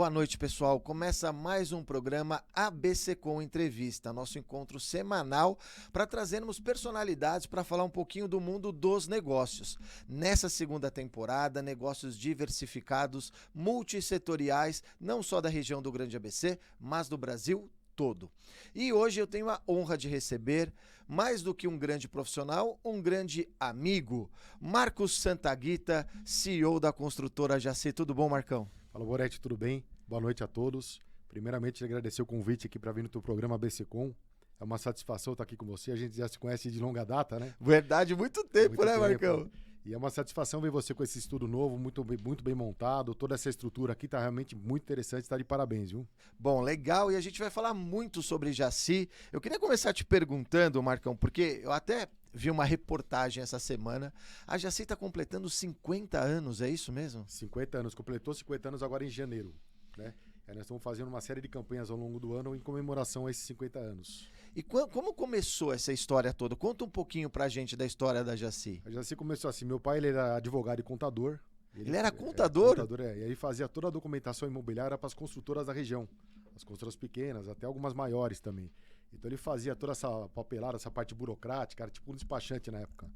Boa noite, pessoal. Começa mais um programa ABC Com Entrevista, nosso encontro semanal para trazermos personalidades para falar um pouquinho do mundo dos negócios. Nessa segunda temporada, negócios diversificados, multissetoriais, não só da região do Grande ABC, mas do Brasil todo. E hoje eu tenho a honra de receber, mais do que um grande profissional, um grande amigo, Marcos Santaguita, CEO da construtora Jaci. Tudo bom, Marcão? Fala, Boretti, tudo bem? Boa noite a todos. Primeiramente, agradecer o convite aqui para vir no teu programa ABC Com. É uma satisfação estar aqui com você. A gente já se conhece de longa data, né? Verdade, muito tempo, né, Marcão? E é uma satisfação ver você com esse estudo novo, muito bem montado. Toda essa estrutura aqui está realmente muito interessante. Está de parabéns, viu? Bom, legal. E a gente vai falar muito sobre Jaci. Eu queria começar te perguntando, Marcão, porque eu até vi uma reportagem essa semana. A Jaci está completando 50 anos, é isso mesmo? 50 anos. Completou 50 anos agora em janeiro, né? Nós estamos fazendo uma série de campanhas ao longo do ano em comemoração a esses 50 anos. E como começou essa história toda? Conta um pouquinho pra gente da história da Jaci. A Jaci começou assim, meu pai ele era advogado e contador. Ele era contador? Contador, e aí fazia toda a documentação imobiliária para as construtoras da região. As construtoras pequenas, até algumas maiores também. Então ele fazia toda essa papelada, essa parte burocrática, era tipo um despachante na época,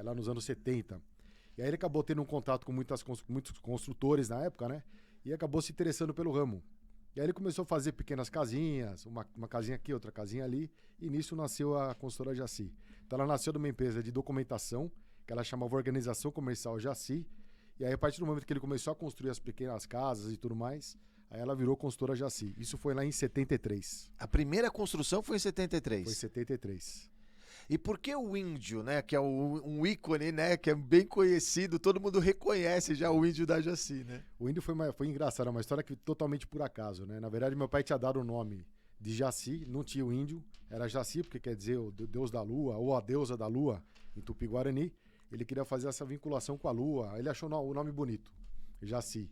lá nos anos 70. E aí ele acabou tendo um contato com muitos construtores na época, né? E acabou se interessando pelo ramo. E aí ele começou a fazer pequenas casinhas, uma casinha aqui, outra casinha ali, e nisso nasceu a construtora Jaci. Então ela nasceu de uma empresa de documentação, que ela chamava Organização Comercial Jaci, e aí a partir do momento que ele começou a construir as pequenas casas e tudo mais, aí ela virou construtora Jaci. Isso foi lá em 73. A primeira construção foi em 73? Foi em 73. E por que o índio, né, que é um ícone, né, que é bem conhecido, todo mundo reconhece já o índio da Jaci, né? O índio foi engraçado, é uma história que totalmente por acaso, né? Na verdade, meu pai tinha dado o nome de Jaci, não tinha o índio, era Jaci, porque quer dizer o deus da lua, ou a deusa da lua, em Tupi-Guarani. Ele queria fazer essa vinculação com a lua, ele achou o nome bonito, Jaci.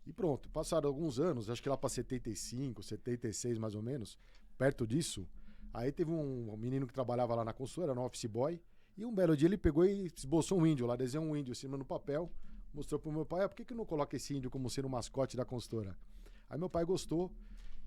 E pronto, passaram alguns anos, acho que lá para 75, 76 mais ou menos, perto disso. Aí teve um menino que trabalhava lá na construtora, era um office boy, e um belo dia ele pegou e esboçou um índio lá, desenhou um índio em cima no papel, mostrou pro meu pai, por que não coloca esse índio como sendo o mascote da construtora? Aí meu pai gostou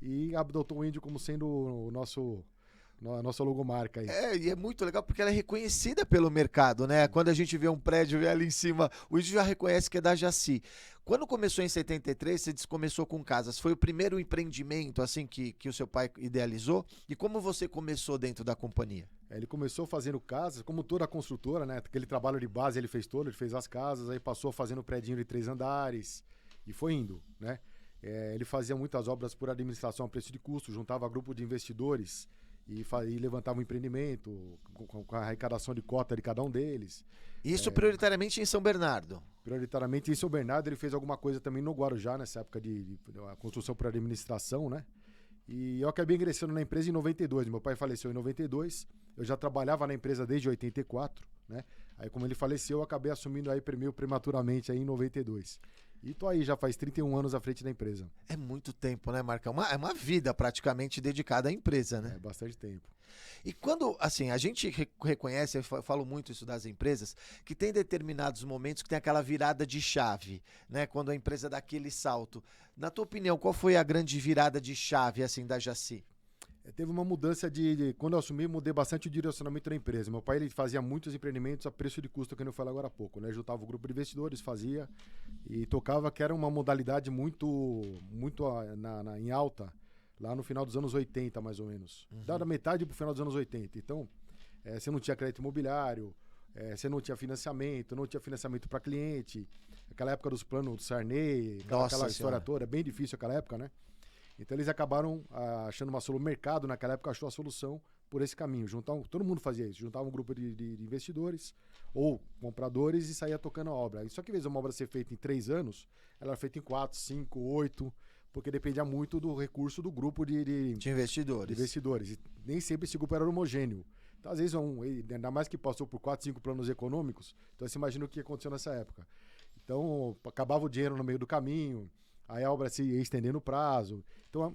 e adotou o índio como sendo a nossa logomarca aí. E é muito legal porque ela é reconhecida pelo mercado, né? Quando a gente vê um prédio ali em cima, o índio já reconhece que é da Jaci. Quando começou em 73, você disse que começou com casas. Foi o primeiro empreendimento assim que o seu pai idealizou? E como você começou dentro da companhia? Ele começou fazendo casas, como toda a construtora, né? Aquele trabalho de base ele fez todo, ele fez as casas, aí passou fazendo prédio de 3 andares e foi indo, né? Ele fazia muitas obras por administração a preço de custo, juntava grupo de investidores e levantava um empreendimento com a arrecadação de cota de cada um deles. Isso prioritariamente em São Bernardo? Prioritariamente em São Bernardo. Ele fez alguma coisa também no Guarujá, nessa época de construção por administração, né? E eu acabei ingressando na empresa em 92. Meu pai faleceu em 92. Eu já trabalhava na empresa desde 84, né? Aí como ele faleceu, eu acabei assumindo aí meio prematuramente aí em 92. E tô aí já faz 31 anos à frente da empresa. É muito tempo, né, Marcão? É uma vida praticamente dedicada à empresa, né? É bastante tempo. E quando, assim, a gente reconhece, eu falo muito isso das empresas, que tem determinados momentos que tem aquela virada de chave, né? Quando a empresa dá aquele salto. Na tua opinião, qual foi a grande virada de chave, assim, da Jaci? Teve uma mudança quando eu assumi, mudei bastante o direcionamento da empresa. Meu pai ele fazia muitos empreendimentos a preço de custo, que eu falei agora há pouco, né? Juntava o grupo de investidores, fazia e tocava, que era uma modalidade muito em alta, lá no final dos anos 80, mais ou menos. Da metade pro final dos anos 80. Então, você não tinha crédito imobiliário, você não tinha financiamento para cliente. Aquela época dos planos do Sarney, aquela história toda, bem difícil aquela época, né? Então eles acabaram achando uma solução. O mercado naquela época achou a solução por esse caminho. Todo mundo fazia isso. Juntava um grupo de investidores ou compradores e saía tocando a obra. E só que, às vezes, uma obra ser feita em 3 anos, ela era feita em 4, 5, 8, porque dependia muito do recurso do grupo de investidores. E nem sempre esse grupo era homogêneo. Então, às vezes, ainda mais que passou por 4, 5 planos econômicos, então você imagina o que aconteceu nessa época. Então, acabava o dinheiro no meio do caminho, aí a obra se ia estendendo o prazo. Então,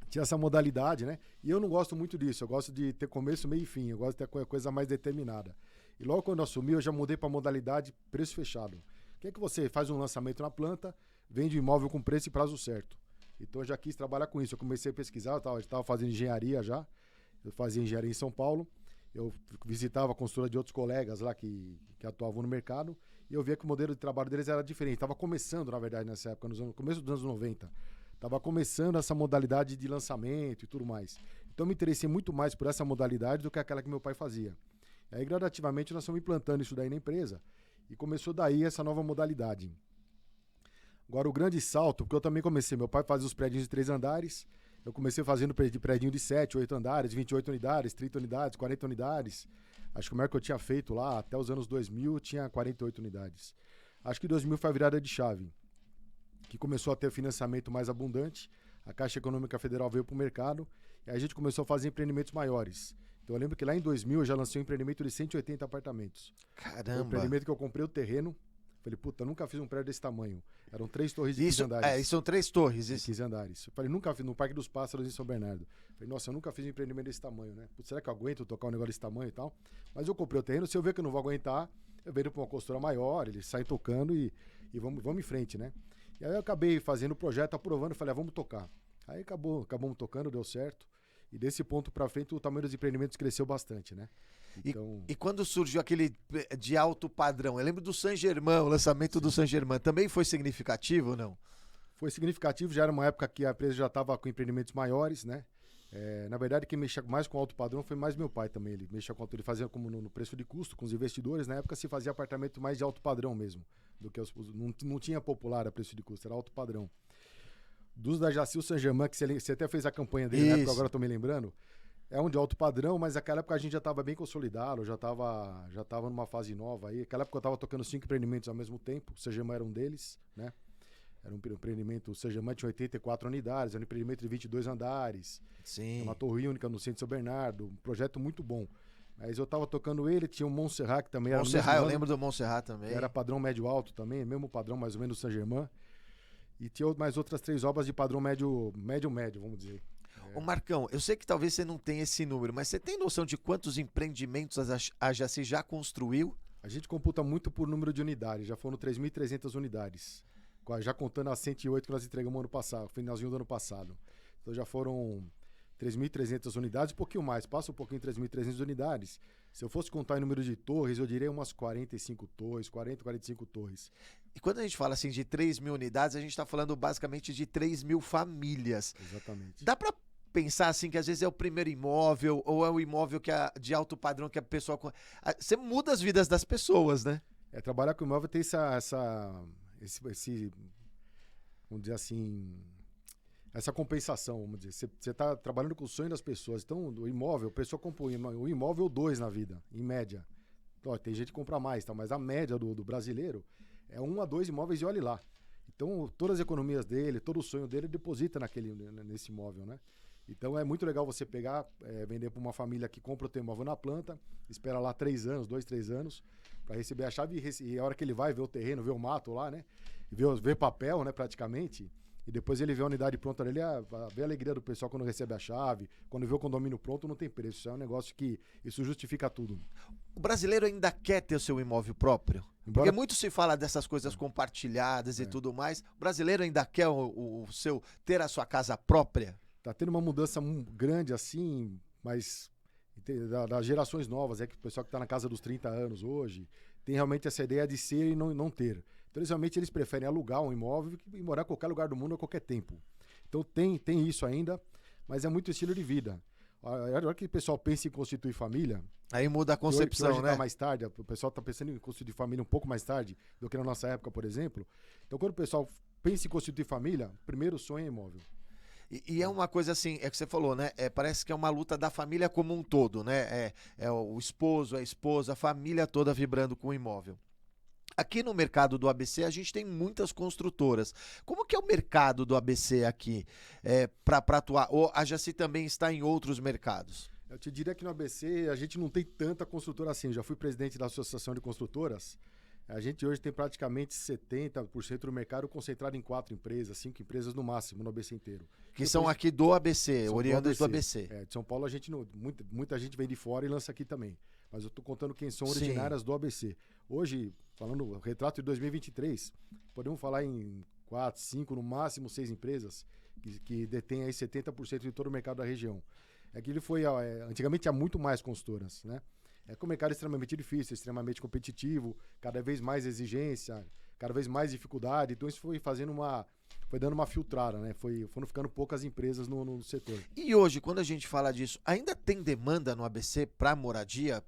tinha essa modalidade, né? E eu não gosto muito disso. Eu gosto de ter começo, meio e fim. Eu gosto de ter coisa mais determinada. E logo quando eu assumi, eu já mudei para a modalidade preço fechado. O que é que você faz um lançamento na planta, vende o imóvel com preço e prazo certo. Então eu já quis trabalhar com isso. Eu comecei a pesquisar, eu estava fazendo engenharia já. Eu fazia engenharia em São Paulo. Eu visitava a consultora de outros colegas lá que atuavam no mercado. E eu via que o modelo de trabalho deles era diferente. Estava começando, na verdade, nessa época, no começo dos anos 90. Estava começando essa modalidade de lançamento e tudo mais. Então eu me interessei muito mais por essa modalidade do que aquela que meu pai fazia. E aí, gradativamente, nós fomos implantando isso daí na empresa. E começou daí essa nova modalidade. Agora, o grande salto, porque eu também comecei, meu pai fazia os prédios de 3 andares, eu comecei fazendo prédio de 7, 8 andares, 28 unidades, 30 unidades, 40 unidades. Acho que o maior que eu tinha feito lá, até os anos 2000, tinha 48 unidades. Acho que 2000 foi a virada de chave, que começou a ter financiamento mais abundante, a Caixa Econômica Federal veio para o mercado, e aí a gente começou a fazer empreendimentos maiores. Então eu lembro que lá em 2000 eu já lancei um empreendimento de 180 apartamentos. Caramba! Foi um empreendimento que eu comprei o terreno. Falei, puta, eu nunca fiz um prédio desse tamanho. Eram 3 torres de 15 andares. Isso são 3 torres. De 15 andares. Eu falei, nunca fiz no Parque dos Pássaros em São Bernardo. Falei, nossa, eu nunca fiz um empreendimento desse tamanho, né? Putz, será que eu aguento tocar um negócio desse tamanho e tal? Mas eu comprei o terreno, se eu ver que eu não vou aguentar, eu vendo para uma consultora maior, eles saem tocando e vamos em frente, né? E aí eu acabei fazendo o projeto, aprovando, falei, vamos tocar. Aí acabamos tocando, deu certo. E desse ponto para frente o tamanho dos empreendimentos cresceu bastante, né? Então... E quando surgiu aquele de alto padrão? Eu lembro do Saint Germain, o lançamento do Saint Germain. Também foi significativo ou não? Foi significativo, já era uma época que a empresa já estava com empreendimentos maiores, né? Na verdade, quem mexia mais com alto padrão foi mais meu pai também. Ele mexia com alto, ele fazia como no preço de custo com os investidores. Na época se fazia apartamento mais de alto padrão mesmo. Do que não tinha popular a preço de custo, era alto padrão. Dos da Jacil Saint Germain, que você até fez a campanha dele, na época, agora estou me lembrando. É um de alto padrão, mas naquela época a gente já estava bem consolidado, já estava numa fase nova aí. Naquela época eu estava tocando 5 empreendimentos ao mesmo tempo, o Saint-Germain era um deles, né? Era um empreendimento, o Saint-Germain tinha 84 unidades, era um empreendimento de 22 andares. Sim. Uma torre única no centro de São Bernardo, um projeto muito bom. Mas eu estava tocando ele, tinha o Montserrat, que também era Montserrat, eu lembro do Montserrat também. Era padrão médio-alto também, mesmo padrão mais ou menos do Saint-Germain. E tinha mais outras 3 obras de padrão médio, vamos dizer. Ô Marcão, eu sei que talvez você não tenha esse número, mas você tem noção de quantos empreendimentos a Jaci já construiu? A gente computa muito por número de unidades, já foram 3.300 unidades, já contando as 108 que nós entregamos ano passado, finalzinho do ano passado. Então já foram 3.300 unidades, um pouquinho mais, passa um pouquinho 3.300 unidades. Se eu fosse contar em número de torres, eu diria umas 45 torres, 40, 45 torres. E quando a gente fala assim de 3.000 unidades, a gente está falando basicamente de 3.000 famílias. Exatamente. Dá para pensar assim que às vezes é o primeiro imóvel ou é o imóvel que é de alto padrão que a pessoa... Você muda as vidas das pessoas, né? Trabalhar com imóvel tem esse vamos dizer assim, essa compensação, vamos dizer. Você está trabalhando com o sonho das pessoas. Então, o imóvel, a pessoa compra um imóvel ou 2 na vida, em média. Então, tem gente que compra mais, tá? Mas a média do brasileiro é 1 a 2 imóveis e olhe lá. Então, todas as economias dele, todo o sonho dele, deposita nesse imóvel, né? Então, é muito legal você pegar, vender para uma família que compra o teu imóvel na planta, espera lá 3 anos, 2, 3 anos, para receber a chave e a hora que ele vai ver o terreno, ver o mato lá, né? Ver papel, né, praticamente. E depois ele vê a unidade pronta dele, vê a alegria do pessoal quando recebe a chave, quando vê o condomínio pronto, não tem preço. Isso é um negócio que isso justifica tudo. O brasileiro ainda quer ter o seu imóvel próprio? Porque muito se fala dessas coisas compartilhadas e tudo mais. O brasileiro ainda quer ter a sua casa própria? Tá tendo uma mudança grande assim, mas das gerações novas, que o pessoal que está na casa dos 30 anos hoje, tem realmente essa ideia de ser e não ter. Então, realmente, eles preferem alugar um imóvel e morar em qualquer lugar do mundo a qualquer tempo. Então, tem isso ainda, mas é muito estilo de vida. A hora que o pessoal pensa em constituir família... Aí muda a concepção, hoje né? Tá mais tarde, o pessoal está pensando em constituir família um pouco mais tarde do que na nossa época, por exemplo. Então, quando o pessoal pensa em constituir família, o primeiro sonho é imóvel. E é uma coisa assim, é que você falou, né? Parece que é uma luta da família como um todo, né? É o esposo, a esposa, a família toda vibrando com o imóvel. Aqui no mercado do ABC a gente tem muitas construtoras. Como que é o mercado do ABC aqui para atuar? Ou a Jaci também está em outros mercados? Eu te diria que no ABC a gente não tem tanta construtora assim. Eu já fui presidente da Associação de Construtoras. A gente hoje tem praticamente 70% do mercado concentrado em 4 empresas, 5 empresas no máximo no ABC inteiro. Que são aqui do ABC, oriundas do ABC. De São Paulo a gente muita gente vem de fora e lança aqui também. Mas eu estou contando quem são originárias do ABC. Hoje, falando o retrato de 2023, podemos falar em 4, 5, no máximo 6 empresas que detêm aí 70% de todo o mercado da região. É que ele foi, antigamente, há muito mais consultoras, né? É que o mercado é extremamente difícil, extremamente competitivo, cada vez mais exigência, cada vez mais dificuldade. Então isso foi dando uma filtrada, né? Foram ficando poucas empresas no setor. E hoje, quando a gente fala disso, ainda tem demanda no ABC para moradia?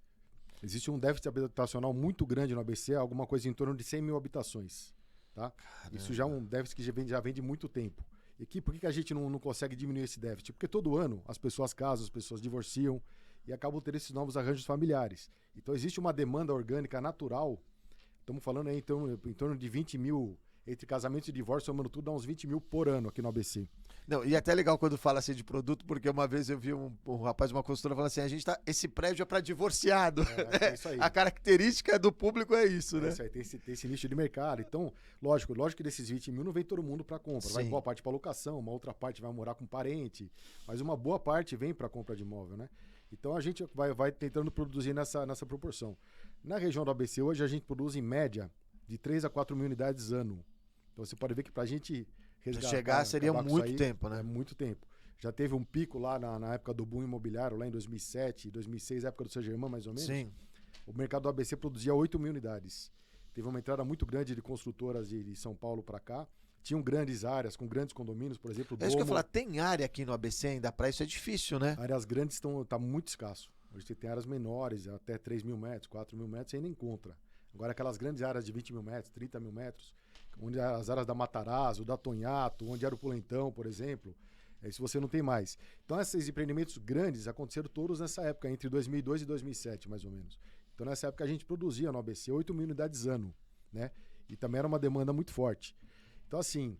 Existe um déficit habitacional muito grande no ABC, alguma coisa em torno de 100 mil habitações. Tá? Isso já é um déficit que já vem de muito tempo. E por que a gente não consegue diminuir esse déficit? Porque todo ano as pessoas casam, as pessoas divorciam e acabam tendo esses novos arranjos familiares. Então existe uma demanda orgânica natural, estamos falando aí em torno de 20 mil, entre casamentos e divórcio, somando tudo, dá uns 20 mil por ano aqui no ABC. Não, e é até legal quando fala assim de produto, porque uma vez eu vi um rapaz de uma consultora falando assim, esse prédio é para divorciado. É isso aí. A característica do público é isso, né? Isso aí, tem esse nicho de mercado. Então, lógico que desses 20 mil não vem todo mundo para compra. Vai boa parte para locação, uma outra parte vai morar com parente, mas uma boa parte vem para compra de imóvel, né? Então a gente vai tentando produzir nessa proporção. Na região do ABC hoje a gente produz em média de 3 a 4 mil unidades ano. Então você pode ver que para a gente resgatar, chegar seria muito tempo, né? É muito tempo. Já teve um pico lá na época do boom imobiliário, lá em 2007, 2006, época do Saint-Germain, mais ou menos. Sim. O mercado do ABC produzia 8 mil unidades. Teve uma entrada muito grande de construtoras de São Paulo para cá. Tinham grandes áreas, com grandes condomínios, por exemplo, É isso que eu ia falar, tem área aqui no ABC ainda para isso, é difícil, né? Áreas grandes tá muito escasso. Hoje você tem áreas menores, até 3 mil metros, 4 mil metros, você ainda encontra. Agora aquelas grandes áreas de 20 mil metros, 30 mil metros, onde as áreas da Matarazzo, da Tonhato, onde era o Polentão, por exemplo, isso você não tem mais. Então esses empreendimentos grandes aconteceram todos nessa época, entre 2002 e 2007, mais ou menos. Então nessa época a gente produzia no ABC 8 mil unidades ano, né? E também era uma demanda muito forte. Então assim,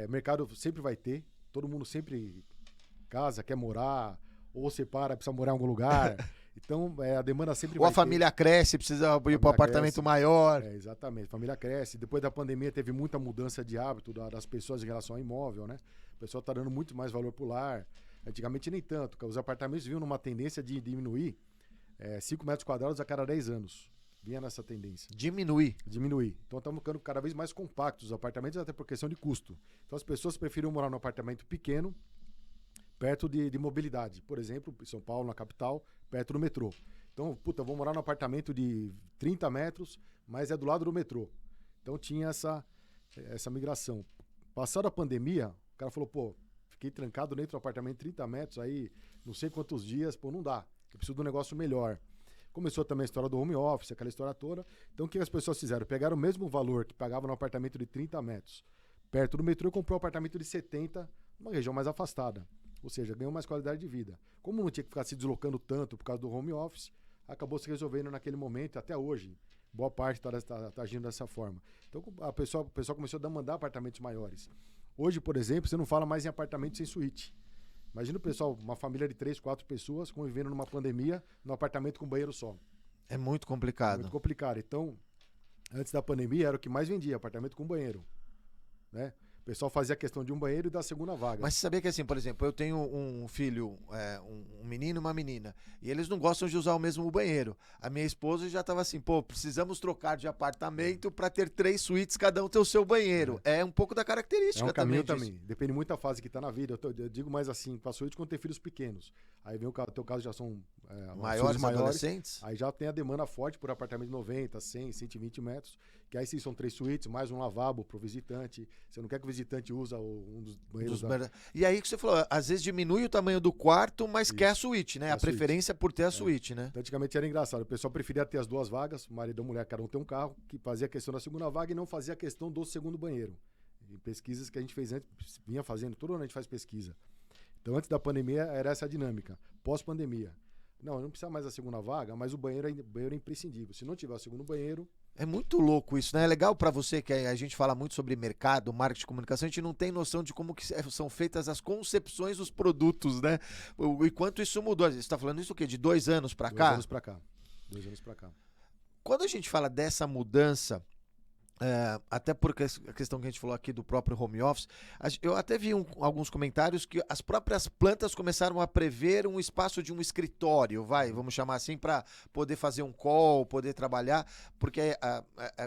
mercado sempre vai ter, todo mundo sempre casa, quer morar, ou separa, precisa morar em algum lugar. Então, a demanda sempre vai ter. Ou a família cresce, precisa ir para um apartamento maior. Exatamente, a família cresce. Depois da pandemia teve muita mudança de hábito das pessoas em relação ao imóvel, né? O pessoal está dando muito mais valor pro lar. Antigamente nem tanto, porque os apartamentos vinham numa tendência de diminuir 5 metros quadrados a cada 10 anos. Vinha nessa tendência. Diminuir. Então estamos ficando cada vez mais compactos os apartamentos, até por questão de custo. Então as pessoas preferiam morar num apartamento pequeno, perto de mobilidade. Por exemplo, em São Paulo, na capital, perto do metrô. Então, vou morar num apartamento de 30 metros, mas é do lado do metrô. Então tinha essa migração. Passada a pandemia, o cara falou, fiquei trancado dentro do apartamento de 30 metros, aí não sei quantos dias, não dá. Eu preciso de um negócio melhor. Começou também a história do home office, aquela história toda. Então o que as pessoas fizeram? Pegaram o mesmo valor que pagavam no apartamento de 30 metros, perto do metrô, e comprou um apartamento de 70, numa região mais afastada. Ou seja, ganhou mais qualidade de vida. Como não tinha que ficar se deslocando tanto por causa do home office, acabou se resolvendo naquele momento, até hoje. Boa parte está agindo dessa forma. Então o pessoal começou a demandar apartamentos maiores. Hoje, por exemplo, você não fala mais em apartamento sem suíte. Imagina o pessoal, uma família de 3, 4 pessoas convivendo numa pandemia, num apartamento com banheiro só. É muito complicado. Muito complicado. Então, antes da pandemia, era o que mais vendia, apartamento com banheiro, né? O pessoal fazia a questão de um banheiro e da segunda vaga. Mas você sabia que assim, por exemplo, eu tenho um filho, um menino e uma menina, e eles não gostam de usar o mesmo banheiro. A minha esposa já estava assim, precisamos trocar de apartamento para ter 3 suítes, cada um ter o seu banheiro. É um pouco da característica um caminho também. Depende muito da fase que está na vida. Eu digo mais assim, para suíte quando tem filhos pequenos. Aí vem o teu caso, já são maiores, adolescentes. Aí já tem a demanda forte por apartamento de 90, 100, 120 metros. Que aí sim são 3 suítes, mais um lavabo para o visitante. Você não quer que o visitante use um dos banheiros. E aí que você falou, às vezes diminui o tamanho do quarto, mas Isso. quer a suíte, né? A preferência por ter a suíte, né? Então, antigamente era engraçado. O pessoal preferia ter as 2 vagas, o marido e a mulher, cada um tem um carro, que fazia a questão da segunda vaga e não fazia a questão do segundo banheiro. Em pesquisas que a gente fez antes, vinha fazendo, todo ano a gente faz pesquisa. Então, antes da pandemia, era essa a dinâmica. Pós-pandemia. Não precisa mais da segunda vaga, mas o banheiro é imprescindível. Se não tiver o segundo banheiro... É muito louco isso, né? É legal pra você que a gente fala muito sobre mercado, marketing, comunicação, a gente não tem noção de como que são feitas as concepções dos produtos, né? E quanto isso mudou. Você tá falando isso o quê? De 2 anos pra cá? 2 anos pra cá. 2 anos pra cá. Quando a gente fala dessa mudança, até porque a questão que a gente falou aqui do próprio home office, eu até vi alguns comentários que as próprias plantas começaram a prever um espaço de um escritório, vamos chamar assim, para poder fazer um call, poder trabalhar, porque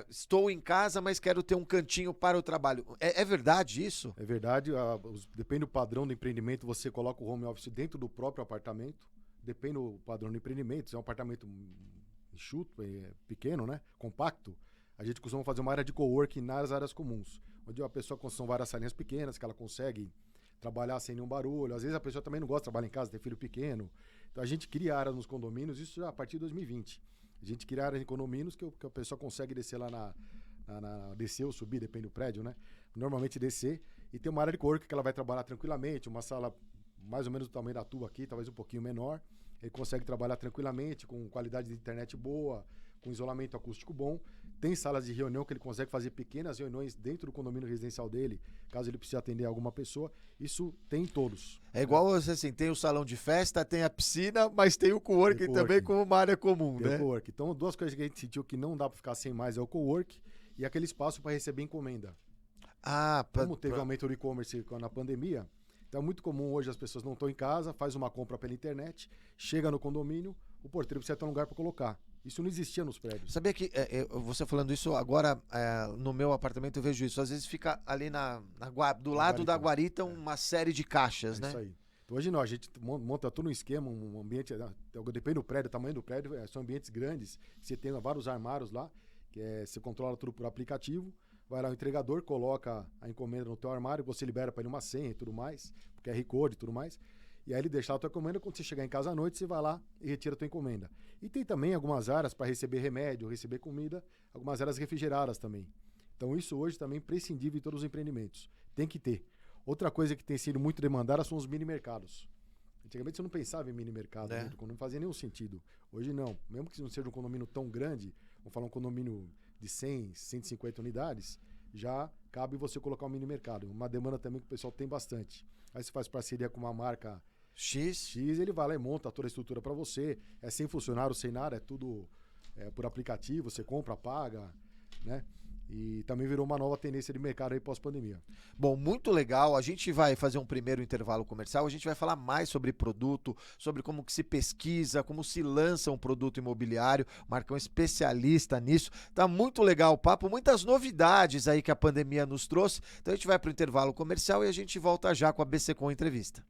estou em casa, mas quero ter um cantinho para o trabalho. É verdade isso? É verdade, depende do padrão do empreendimento, você coloca o home office dentro do próprio apartamento, depende do padrão do empreendimento, se é um apartamento enxuto, pequeno, né, compacto, a gente costuma fazer uma área de coworking nas áreas comuns, onde a pessoa são várias salinhas pequenas, que ela consegue trabalhar sem nenhum barulho. Às vezes a pessoa também não gosta de trabalhar em casa, tem filho pequeno. Então a gente cria áreas nos condomínios, isso já a partir de 2020. A gente cria áreas em condomínios que a pessoa consegue descer lá descer ou subir, depende do prédio, né? Normalmente descer, e tem uma área de coworking que ela vai trabalhar tranquilamente, uma sala mais ou menos do tamanho da tua aqui, talvez um pouquinho menor. Ele consegue trabalhar tranquilamente, com qualidade de internet boa, com isolamento acústico bom. Tem salas de reunião que ele consegue fazer pequenas reuniões dentro do condomínio residencial dele, caso ele precise atender alguma pessoa. Isso tem em todos. É igual assim, tem o salão de festa, tem a piscina, mas tem o coworking também como uma área comum, tem, né? O coworking. Então, duas coisas que a gente sentiu que não dá para ficar sem mais é o coworking e aquele espaço para receber encomenda. Como teve aumento do e-commerce na pandemia, então é muito comum hoje as pessoas não estão em casa, faz uma compra pela internet, chega no condomínio, o porteiro precisa ter um lugar para colocar. Isso não existia nos prédios. Sabia que, você falando isso, agora no meu apartamento eu vejo isso. Às vezes fica ali do lado da guarita uma série de caixas, né? Isso aí. Então, hoje não, a gente monta todo um esquema, um ambiente, depende do prédio, tamanho do prédio, são ambientes grandes, você tem vários armários lá, você controla tudo por aplicativo, vai lá o entregador, coloca a encomenda no teu armário, você libera para ele uma senha e tudo mais, porque é QR e tudo mais. E aí ele deixa a tua encomenda, quando você chegar em casa à noite, você vai lá e retira a tua encomenda. E tem também algumas áreas para receber remédio, receber comida, algumas áreas refrigeradas também. Então isso hoje também é imprescindível em todos os empreendimentos. Tem que ter. Outra coisa que tem sido muito demandada são os mini mercados. Antigamente você não pensava em mini mercado, não fazia nenhum sentido. Hoje não. Mesmo que não seja um condomínio tão grande, vamos falar um condomínio de 100, 150 unidades, já cabe você colocar um mini mercado. Uma demanda também que o pessoal tem bastante. Aí você faz parceria com uma marca X, ele vai lá e monta toda a estrutura para você. É sem funcionário, sem nada, é tudo por aplicativo, você compra, paga, né? E também virou uma nova tendência de mercado aí pós-pandemia. Bom, muito legal. A gente vai fazer um primeiro intervalo comercial. A gente vai falar mais sobre produto, sobre como que se pesquisa, como se lança um produto imobiliário. O Marcão é especialista nisso. Tá muito legal o papo, muitas novidades aí que a pandemia nos trouxe. Então a gente vai para o intervalo comercial e a gente volta já com a BC Com Entrevista.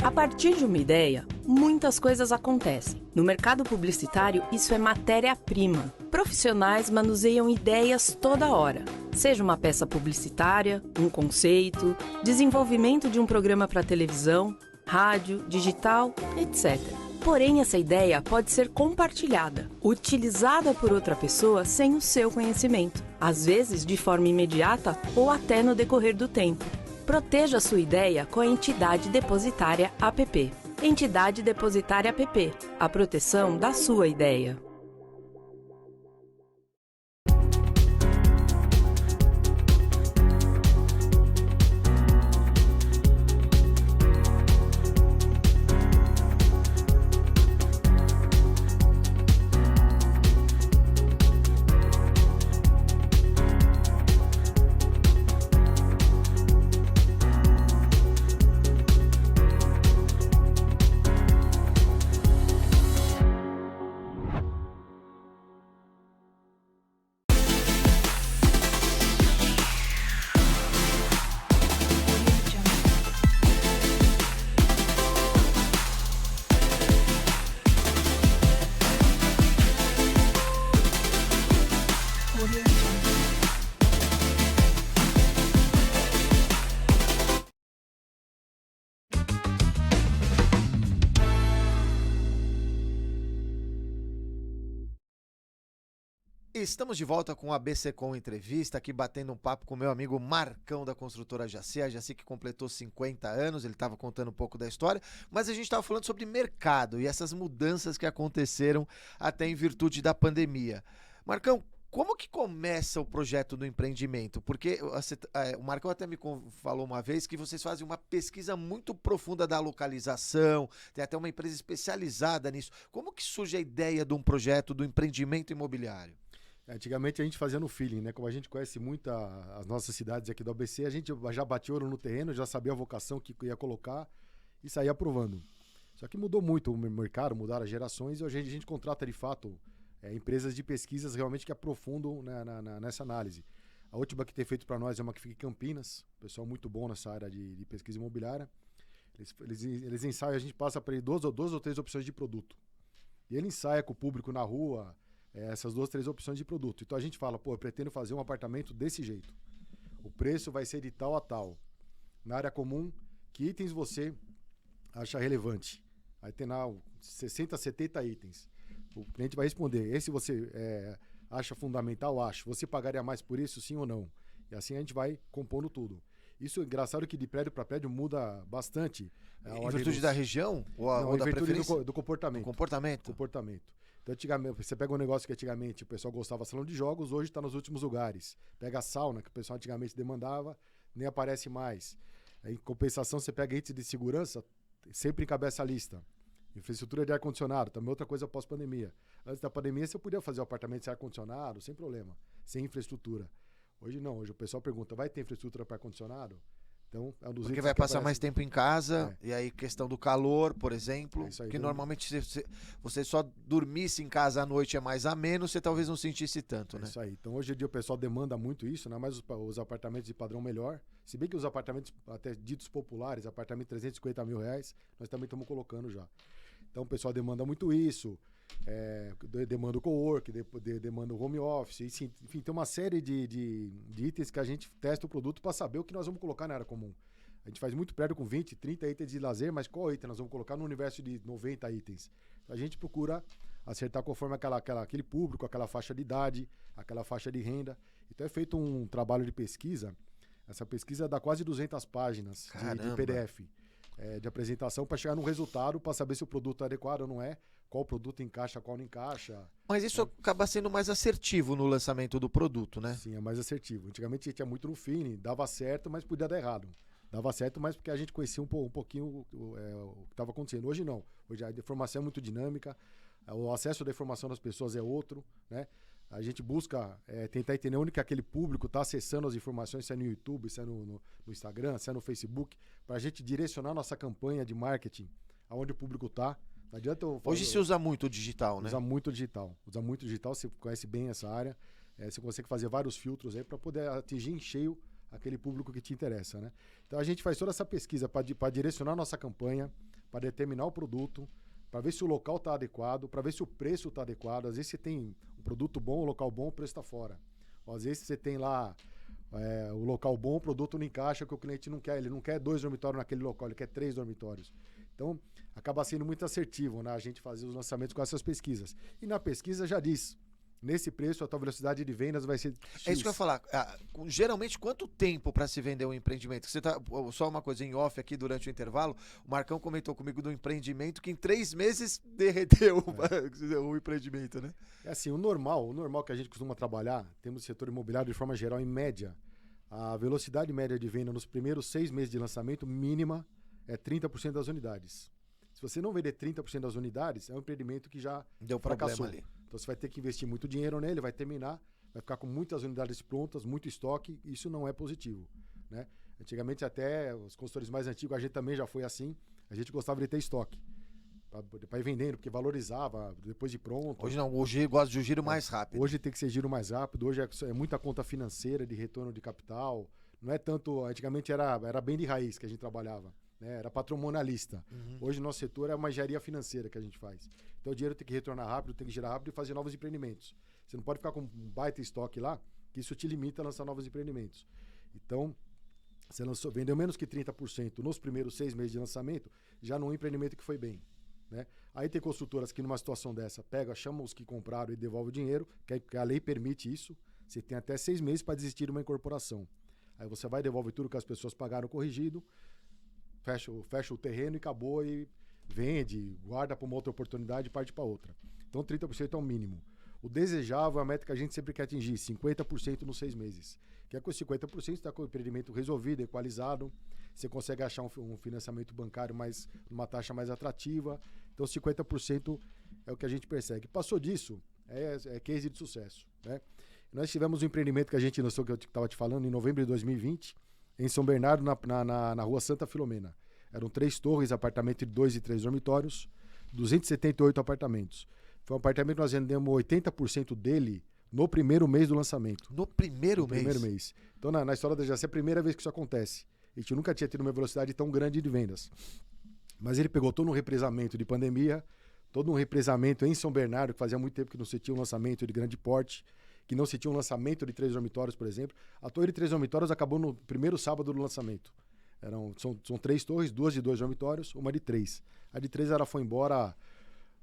A partir de uma ideia, muitas coisas acontecem. No mercado publicitário, isso é matéria-prima. Profissionais manuseiam ideias toda hora. Seja uma peça publicitária, um conceito, desenvolvimento de um programa para televisão, rádio, digital, etc. Porém, essa ideia pode ser compartilhada, utilizada por outra pessoa sem o seu conhecimento, às vezes de forma imediata ou até no decorrer do tempo. Proteja sua ideia com a Entidade Depositária APP. Entidade Depositária APP. A proteção da sua ideia. estamos de volta com a BC-Com Entrevista, aqui batendo um papo com o meu amigo Marcão da construtora Jaci, a Jaci que completou 50 anos, ele estava contando um pouco da história, mas a gente estava falando sobre mercado e essas mudanças que aconteceram até em virtude da pandemia. Marcão, como que começa o projeto do empreendimento? Porque o Marcão até me falou uma vez que vocês fazem uma pesquisa muito profunda da localização, tem até uma empresa especializada nisso. Como que surge a ideia de um projeto do empreendimento imobiliário? Antigamente a gente fazia no feeling, né? Como a gente conhece muito as nossas cidades aqui do ABC, a gente já batia ouro no terreno, já sabia a vocação que ia colocar e saía aprovando. Só que mudou muito o mercado, mudaram as gerações e hoje a gente contrata de fato empresas de pesquisas realmente que aprofundam nessa análise. A última que tem feito para nós é uma que fica em Campinas, pessoal muito bom nessa área de pesquisa imobiliária. Eles ensaiam, a gente passa para ele duas ou três opções de produto. E ele ensaia com o público na rua essas 2, 3 opções de produto. Então a gente fala, eu pretendo fazer um apartamento desse jeito. O preço vai ser de tal a tal. Na área comum, que itens você acha relevante? Aí tem lá 60, 70 itens. O cliente vai responder, esse você acha fundamental? Acho. Você pagaria mais por isso, sim ou não? E assim a gente vai compondo tudo. Isso é engraçado que de prédio para prédio muda bastante. Em virtude da região? Ou da preferência? Do comportamento. Comportamento. Então, antigamente, você pega um negócio que antigamente o pessoal gostava de salão de jogos, hoje está nos últimos lugares. Pega a sauna, que o pessoal antigamente demandava, nem aparece mais. Em compensação, você pega itens de segurança, sempre encabeça a lista. Infraestrutura de ar-condicionado, também outra coisa pós-pandemia. Antes da pandemia, você podia fazer o apartamento sem ar-condicionado, sem problema, sem infraestrutura. Hoje não, hoje o pessoal pergunta, vai ter infraestrutura para ar-condicionado? Então, é um dos porque vai passar mais tempo em casa, e aí questão do calor, por exemplo, que normalmente se você só dormisse em casa à noite é mais ameno, você talvez não sentisse tanto, né? Isso aí. Então, hoje em dia o pessoal demanda muito isso, né? Mas os apartamentos de padrão melhor, se bem que os apartamentos até ditos populares, apartamento de 350 mil reais, nós também estamos colocando já. Então, o pessoal demanda muito isso, demanda o co-work, demanda o home office, enfim, tem uma série de itens que a gente testa o produto para saber o que nós vamos colocar na área comum. A gente faz muito prédio com 20, 30 itens de lazer, mas qual item nós vamos colocar no universo de 90 itens? A gente procura acertar conforme aquele público, aquela faixa de idade, aquela faixa de renda. Então é feito um trabalho de pesquisa, essa pesquisa dá quase 200 páginas de PDF. De apresentação para chegar num resultado, para saber se o produto é adequado ou não é, qual produto encaixa, qual não encaixa. Mas isso acaba sendo mais assertivo no lançamento do produto, né? Sim, é mais assertivo. Antigamente a gente tinha muito no feeling, dava certo, mas podia dar errado. Dava certo, mas porque a gente conhecia um pouquinho o que estava acontecendo. Hoje não. Hoje a informação é muito dinâmica, o acesso da informação das pessoas é outro, né? A gente busca tentar entender onde que aquele público está acessando as informações, se é no YouTube, se é no Instagram, se é no Facebook, para a gente direcionar nossa campanha de marketing aonde o público está. Não adianta hoje se usa muito o digital, né? Usa muito digital, você conhece bem essa área, você consegue fazer vários filtros aí para poder atingir em cheio aquele público que te interessa, né? Então a gente faz toda essa pesquisa para direcionar nossa campanha, para determinar o produto, para ver se o local está adequado, para ver se o preço está adequado. Às vezes você tem um produto bom, um local bom, o preço está fora. Ou às vezes você tem lá o local bom, o produto não encaixa, que o cliente não quer. Ele não quer 2 dormitórios naquele local, ele quer 3 dormitórios. Então, acaba sendo muito assertivo, né, a gente fazer os lançamentos com essas pesquisas. E na pesquisa já diz, nesse preço a tua velocidade de vendas vai ser X. É isso que eu ia falar. Geralmente, quanto tempo para se vender um empreendimento? Só uma coisa em off aqui durante o intervalo, o Marcão comentou comigo do empreendimento que em 3 meses derreteu o empreendimento, né? É assim, o normal que a gente costuma trabalhar, temos no setor imobiliário de forma geral, em média, a velocidade média de venda nos primeiros 6 meses de lançamento mínima é 30% das unidades. Se você não vender 30% das unidades, é um empreendimento que já deu fracassou. Ali. Então você vai ter que investir muito dinheiro nele, vai terminar, vai ficar com muitas unidades prontas, muito estoque, isso não é positivo, né? Antigamente até, os consultores mais antigos, a gente também já foi assim, a gente gostava de ter estoque, para ir vendendo, porque valorizava depois de pronto. Hoje não, hoje gosta de giro mais rápido. Hoje tem que ser giro mais rápido, hoje é muita conta financeira de retorno de capital, não é tanto, antigamente era bem de raiz que a gente trabalhava. Era patrimonialista. Hoje no nosso setor é uma engenharia financeira que a gente faz. Então o dinheiro tem que retornar rápido, tem que girar rápido e fazer novos empreendimentos. Você não pode ficar com um baita estoque lá, que isso te limita a lançar novos empreendimentos. Então, você vendeu menos que 30% nos primeiros 6 meses de lançamento, já não é um empreendimento que foi bem. né? Aí tem construtoras que numa situação dessa, chama os que compraram e devolve o dinheiro, que a lei permite isso. Você tem até 6 meses para desistir de uma incorporação. Aí você vai, devolve tudo que as pessoas pagaram corrigido, fecha o terreno e acabou, e vende, guarda para uma outra oportunidade e parte para outra. Então 30% é o mínimo. O desejável é a meta que a gente sempre quer atingir, 50% nos 6 meses. Que é com 50% você está com o empreendimento resolvido, equalizado, você consegue achar um financiamento bancário numa taxa mais atrativa. Então 50% é o que a gente persegue. Passou disso, é case de sucesso, né? Nós tivemos um empreendimento que a gente lançou, que eu estava te falando, em novembro de 2020, em São Bernardo, na rua Santa Filomena. Eram 3 torres, apartamento de 2 e 3 dormitórios, 278 apartamentos. Foi um apartamento que nós vendemos 80% dele no primeiro mês do lançamento. No primeiro mês. Então, na história da Jaci, é a primeira vez que isso acontece. A gente nunca tinha tido uma velocidade tão grande de vendas. Mas ele pegou todo um represamento de pandemia, todo um represamento em São Bernardo, que fazia muito tempo que não se tinha um lançamento de grande porte, que não se tinha um lançamento de 3 dormitórios, por exemplo. A torre de 3 dormitórios acabou no primeiro sábado do lançamento. São 3 torres, 2 de 2 dormitórios, uma de 3. A de 3 ela foi embora...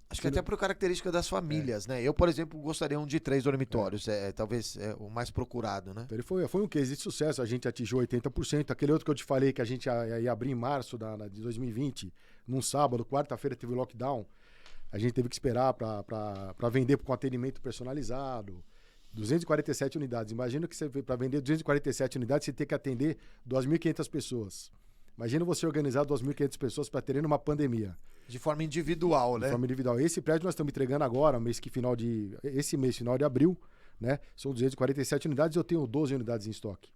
Acho que até por característica das famílias, né? Eu, por exemplo, gostaria de 3 dormitórios. Talvez o mais procurado, né? Então ele foi um case de sucesso. A gente atingiu 80%. Aquele outro que eu te falei que a gente ia abrir em março de 2020, num sábado, quarta-feira teve lockdown. A gente teve que esperar para vender com atendimento personalizado. 247 unidades. Imagina que para vender 247 unidades, você tem que atender 2.500 pessoas. Imagina você organizar 2.500 pessoas para terem uma pandemia. De forma individual, né? De forma individual. Esse prédio nós estamos entregando agora, esse mês, final de abril, né? São 247 unidades e eu tenho 12 unidades em estoque.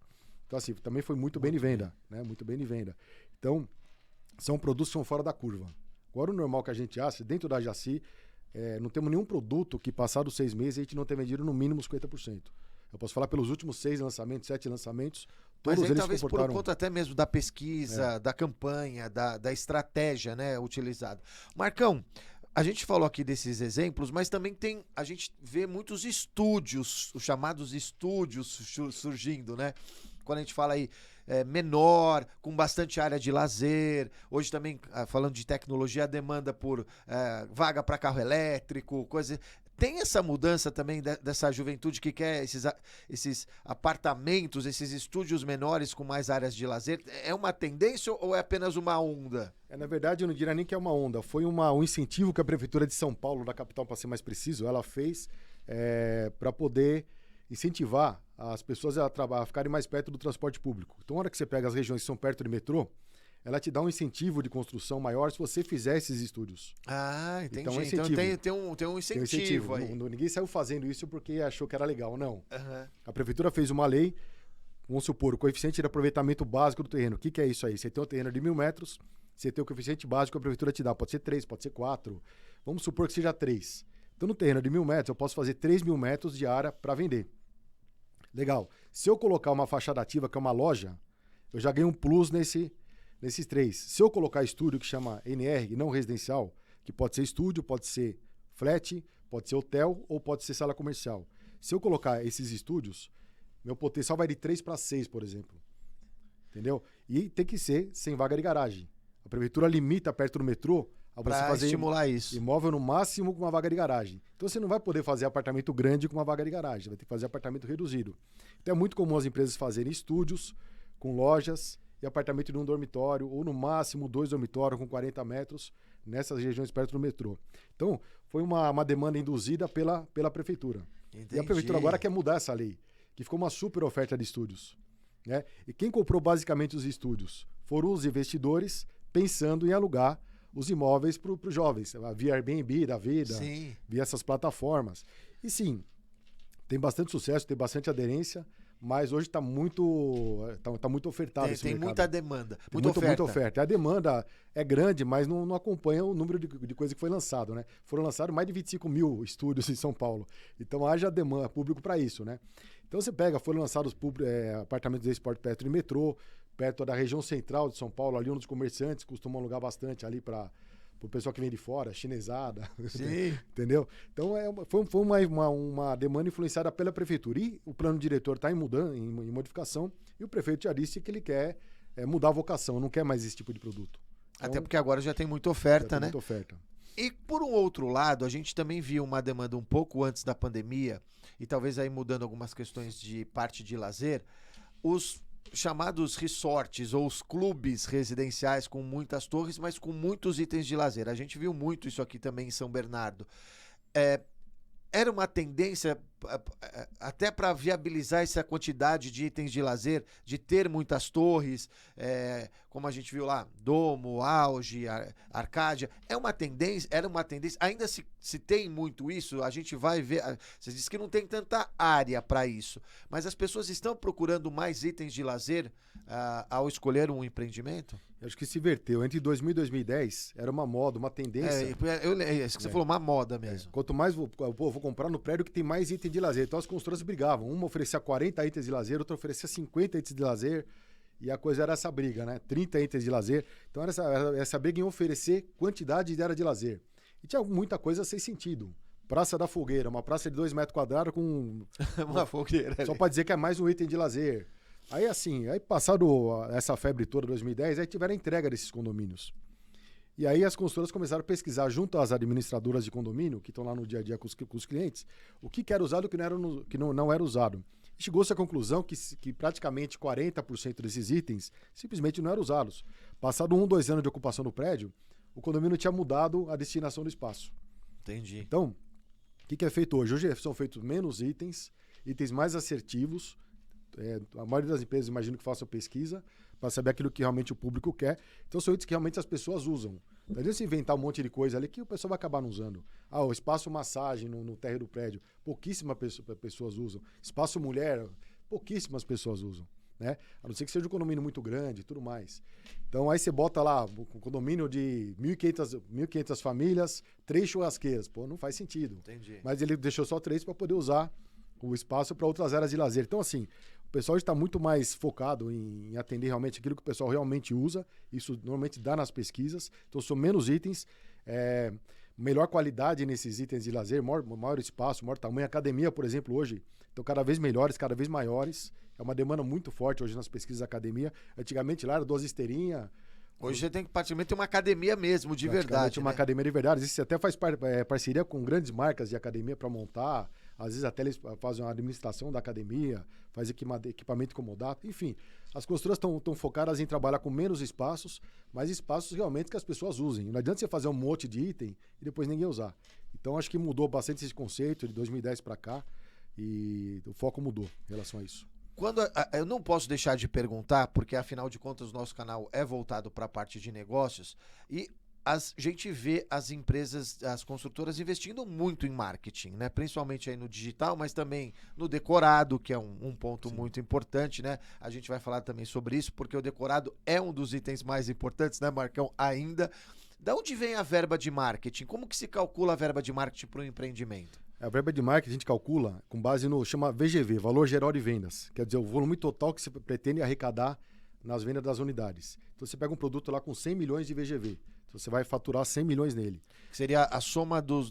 Então, assim, também foi muito bem de venda, né? Muito bem de venda. Então, são produtos que são fora da curva. Agora, o normal que a gente acha, dentro da Jaci, não temos nenhum produto que, passados 6 meses, a gente não tenha vendido no mínimo 50%. Eu posso falar pelos últimos 6 lançamentos, 7 lançamentos, todos eles talvez comportaram... por conta até mesmo da pesquisa, da campanha, da estratégia, né, utilizada. Marcão, a gente falou aqui desses exemplos, mas também a gente vê muitos estúdios, os chamados estúdios surgindo, né? Quando a gente fala aí menor, com bastante área de lazer. Hoje também, falando de tecnologia, a demanda por vaga para carro elétrico, coisa... Tem essa mudança também dessa juventude que quer esses apartamentos, esses estúdios menores com mais áreas de lazer? É uma tendência ou é apenas uma onda? Na verdade, eu não diria nem que é uma onda. Foi um incentivo que a Prefeitura de São Paulo, da capital, para ser mais preciso, ela fez para poder incentivar as pessoas a ficarem mais perto do transporte público. Então, na hora que você pega as regiões que são perto de metrô, ela te dá um incentivo de construção maior se você fizer esses estúdios. Ah, entendi. Então, tem um incentivo aí. Ninguém saiu fazendo isso porque achou que era legal, não. Uhum. A Prefeitura fez uma lei, vamos supor, o coeficiente de aproveitamento básico do terreno. O que é isso aí? Você tem um terreno de 1.000 metros, você tem o coeficiente básico que a Prefeitura te dá. Pode ser 3, pode ser 4. Vamos supor que seja 3. Então, no terreno de 1.000 metros, eu posso fazer 3.000 metros de área para vender. Legal. Se eu colocar uma fachada ativa, que é uma loja, eu já ganho um plus nesses 3. Se eu colocar estúdio, que chama NR, não residencial, que pode ser estúdio, pode ser flat, pode ser hotel ou pode ser sala comercial. Se eu colocar esses estúdios, meu potencial vai de 3 para 6, por exemplo. Entendeu? E tem que ser sem vaga de garagem. A Prefeitura limita perto do metrô a você fazer estimular isso. Imóvel no máximo com uma vaga de garagem. Então você não vai poder fazer apartamento grande com uma vaga de garagem, vai ter que fazer apartamento reduzido. Então é muito comum as empresas fazerem estúdios com lojas e apartamento de um dormitório, ou no máximo 2 dormitórios com 40 metros nessas regiões perto do metrô. Então foi uma demanda induzida pela Prefeitura. Entendi. E a Prefeitura agora quer mudar essa lei, que ficou uma super oferta de estúdios, né? E quem comprou basicamente os estúdios foram os investidores pensando em alugar os imóveis para os jovens, via Airbnb da vida, sim, via essas plataformas. E sim, tem bastante sucesso, tem bastante aderência, mas hoje está muito ofertado esse mercado. Tem muita demanda, tem muita oferta. A demanda é grande, mas não acompanha o número de coisa que foi lançado, né? Foram lançados mais de 25 mil estúdios em São Paulo. Então haja demanda, público para isso, né? Então você foram lançados apartamentos desse porte perto de metrô, perto da região central de São Paulo, ali onde os comerciantes costumam alugar bastante ali para o pessoal que vem de fora, chinesada. Sim. Entendeu? Então foi uma demanda influenciada pela Prefeitura. E o plano diretor está em modificação, e o prefeito já disse que ele quer mudar a vocação, não quer mais esse tipo de produto. Então, até porque agora já tem muita oferta, né? Muita oferta. E por um outro lado, a gente também viu uma demanda um pouco antes da pandemia, e talvez aí mudando algumas questões de parte de lazer, os chamados resorts ou os clubes residenciais com muitas torres, mas com muitos itens de lazer. A gente viu muito isso aqui também em São Bernardo. Era uma tendência até para viabilizar essa quantidade de itens de lazer, de ter muitas torres, como a gente viu lá, Domo, Auge, Arcádia. Era uma tendência, ainda se tem muito isso, a gente vai ver, você disse que não tem tanta área para isso, mas as pessoas estão procurando mais itens de lazer ao escolher um empreendimento? Eu acho que se inverteu. Entre 2000 e 2010, era uma moda, uma tendência. Isso que você falou, uma moda mesmo. Quanto mais vou comprar no prédio que tem mais item de lazer. Então as construtoras brigavam. Uma oferecia 40 itens de lazer, outra oferecia 50 itens de lazer. E a coisa era essa briga, né? 30 itens de lazer. Então era essa briga em oferecer quantidade de área de lazer. E tinha muita coisa sem sentido. Praça da Fogueira, uma praça de 2 metros quadrados com... uma fogueira. Só para dizer que é mais um item de lazer. Aí passado essa febre toda, 2010, aí tiveram a entrega desses condomínios. E aí as consultoras começaram a pesquisar junto às administradoras de condomínio, que estão lá no dia a dia com os clientes, o que era usado e o que não era usado. E chegou-se à conclusão que praticamente 40% desses itens simplesmente não eram usados. Passado 1, 2 anos de ocupação do prédio, o condomínio tinha mudado a destinação do espaço. Entendi. Então, o que é feito hoje? Hoje são feitos menos itens mais assertivos. A maioria das empresas, imagino que façam pesquisa para saber aquilo que realmente o público quer. Então, são itens que realmente as pessoas usam. Não adianta se inventar um monte de coisa ali que o pessoal vai acabar não usando. O espaço massagem no térreo do prédio, pouquíssimas pessoas usam. Espaço mulher, pouquíssimas pessoas usam. Né? A não ser que seja um condomínio muito grande e tudo mais. Então, aí você bota lá um condomínio de 1.500 famílias, 3 churrasqueiras. Pô, não faz sentido. Entendi. Mas ele deixou só 3 para poder usar o espaço para outras áreas de lazer. Então, assim, o pessoal está muito mais focado em atender realmente aquilo que o pessoal realmente usa. Isso normalmente dá nas pesquisas. Então, são menos itens, melhor qualidade nesses itens de lazer, maior espaço, maior tamanho. Academia, por exemplo, hoje, estão cada vez melhores, cada vez maiores. É uma demanda muito forte hoje nas pesquisas da academia. Antigamente lá era 2 esteirinhas. Hoje você tem que praticamente ter uma academia mesmo, de verdade. Uma né? academia de verdade. Às vezes você até faz parceria com grandes marcas de academia para montar. Às vezes até eles fazem uma administração da academia, faz equipamento comodato. Enfim, as construtoras estão focadas em trabalhar com menos espaços, mas espaços realmente que as pessoas usem. Não adianta você fazer um monte de item e depois ninguém usar. Então acho que mudou bastante esse conceito de 2010 para cá e o foco mudou em relação a isso. Eu não posso deixar de perguntar, porque afinal de contas o nosso canal é voltado para a parte de negócios e a gente vê as empresas, as construtoras investindo muito em marketing, né? Principalmente aí no digital, mas também no decorado, que é um ponto Sim. muito importante, né? A gente vai falar também sobre isso, porque o decorado é um dos itens mais importantes, né, Marcão? Ainda. Da onde vem a verba de marketing? Como que se calcula a verba de marketing para um empreendimento? A verba de marketing a gente calcula com base no chama VGV, Valor Geral de Vendas. Quer dizer, o volume total que você pretende arrecadar nas vendas das unidades. Então você pega um produto lá com 100 milhões de VGV. Então você vai faturar 100 milhões nele. Seria a soma do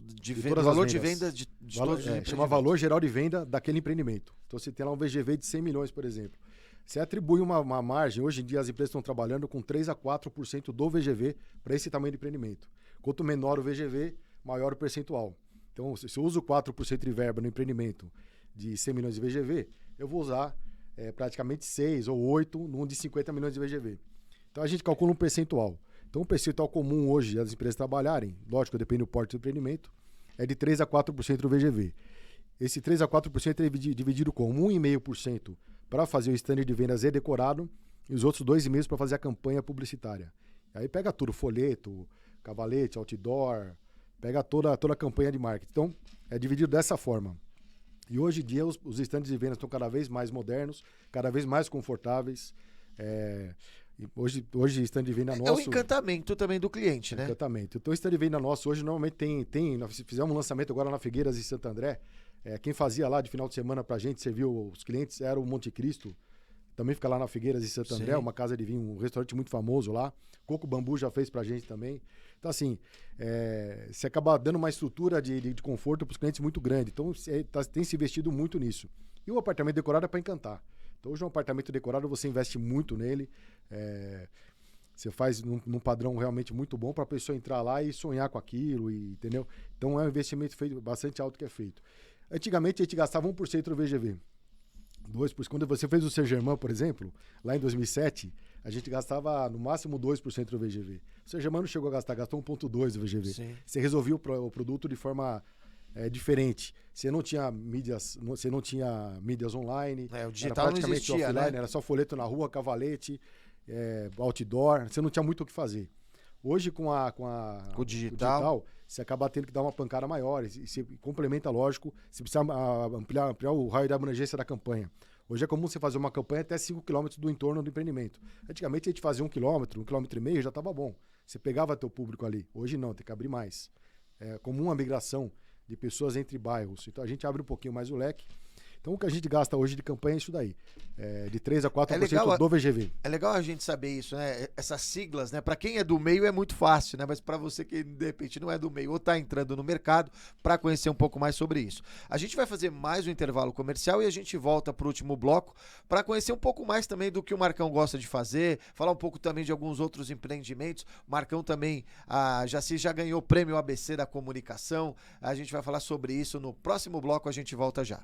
valor de venda de todos os empreendimentos. Chama Valor Geral de Venda daquele empreendimento. Então você tem lá um VGV de 100 milhões, por exemplo. Você atribui uma margem, hoje em dia as empresas estão trabalhando com 3 a 4% do VGV para esse tamanho de empreendimento. Quanto menor o VGV, maior o percentual. Então, se eu uso 4% de verba no empreendimento de 100 milhões de VGV, eu vou usar praticamente 6 ou 8 num de 50 milhões de VGV. Então, a gente calcula um percentual. Então, o percentual comum hoje das empresas trabalharem, lógico, depende do porte do empreendimento, é de 3 a 4% do VGV. Esse 3 a 4% é dividido com 1,5% para fazer o stand de vendas decorado e os outros 2,5% para fazer a campanha publicitária. Aí pega tudo, folheto, cavalete, outdoor, pega toda a campanha de marketing. Então, é dividido dessa forma. E hoje em dia, os estandes de vendas estão cada vez mais modernos, cada vez mais confortáveis. Hoje o stand de venda nosso... É o encantamento também do cliente, né? Encantamento. Então, o stand de venda nosso hoje, normalmente tem nós fizemos um lançamento agora na Figueiras e Santo André. Quem fazia lá de final de semana pra gente, serviu os clientes, era o Monte Cristo. Também fica lá na Figueiras e Santo André, uma casa de vinho, um restaurante muito famoso lá. Coco Bambu já fez pra gente também. Então, assim, você acaba dando uma estrutura de conforto para os clientes muito grande. Então, tem se investido muito nisso. E o apartamento decorado é para encantar. Então, hoje um apartamento decorado, você investe muito nele. Você faz num padrão realmente muito bom para a pessoa entrar lá e sonhar com aquilo, entendeu? Então é um investimento feito, bastante alto que é feito. Antigamente a gente gastava 1% do VGV. 2%. Quando você fez o Saint-Germain, por exemplo, lá em 2007, a gente gastava no máximo 2% do VGV. O Saint-Germain não chegou a gastar, gastou 1,2% do VGV. Sim. Você resolvia o produto de forma diferente. Você não tinha mídias online. O digital não existia, offline, né? era só folheto na rua, cavalete, outdoor. Você não tinha muito o que fazer. Hoje, com o digital, você acaba tendo que dar uma pancada maior. E você complementa, lógico, você precisa ampliar o raio de abrangência da campanha. Hoje é comum você fazer uma campanha até 5 km do entorno do empreendimento. Antigamente a gente fazia 1 km, 1,5 km já estava bom. Você pegava teu público ali. Hoje não, tem que abrir mais. É comum a migração de pessoas entre bairros. Então a gente abre um pouquinho mais o leque. Então o que a gente gasta hoje de campanha é isso daí. De 3% a 4% do VGV. É legal a gente saber isso, né? Essas siglas, né? Para quem é do meio é muito fácil, né? Mas para você que de repente não é do meio ou tá entrando no mercado, para conhecer um pouco mais sobre isso. A gente vai fazer mais um intervalo comercial e a gente volta pro último bloco para conhecer um pouco mais também do que o Marcão gosta de fazer, falar um pouco também de alguns outros empreendimentos. O Marcão também já ganhou o prêmio ABC da comunicação. A gente vai falar sobre isso no próximo bloco, a gente volta já.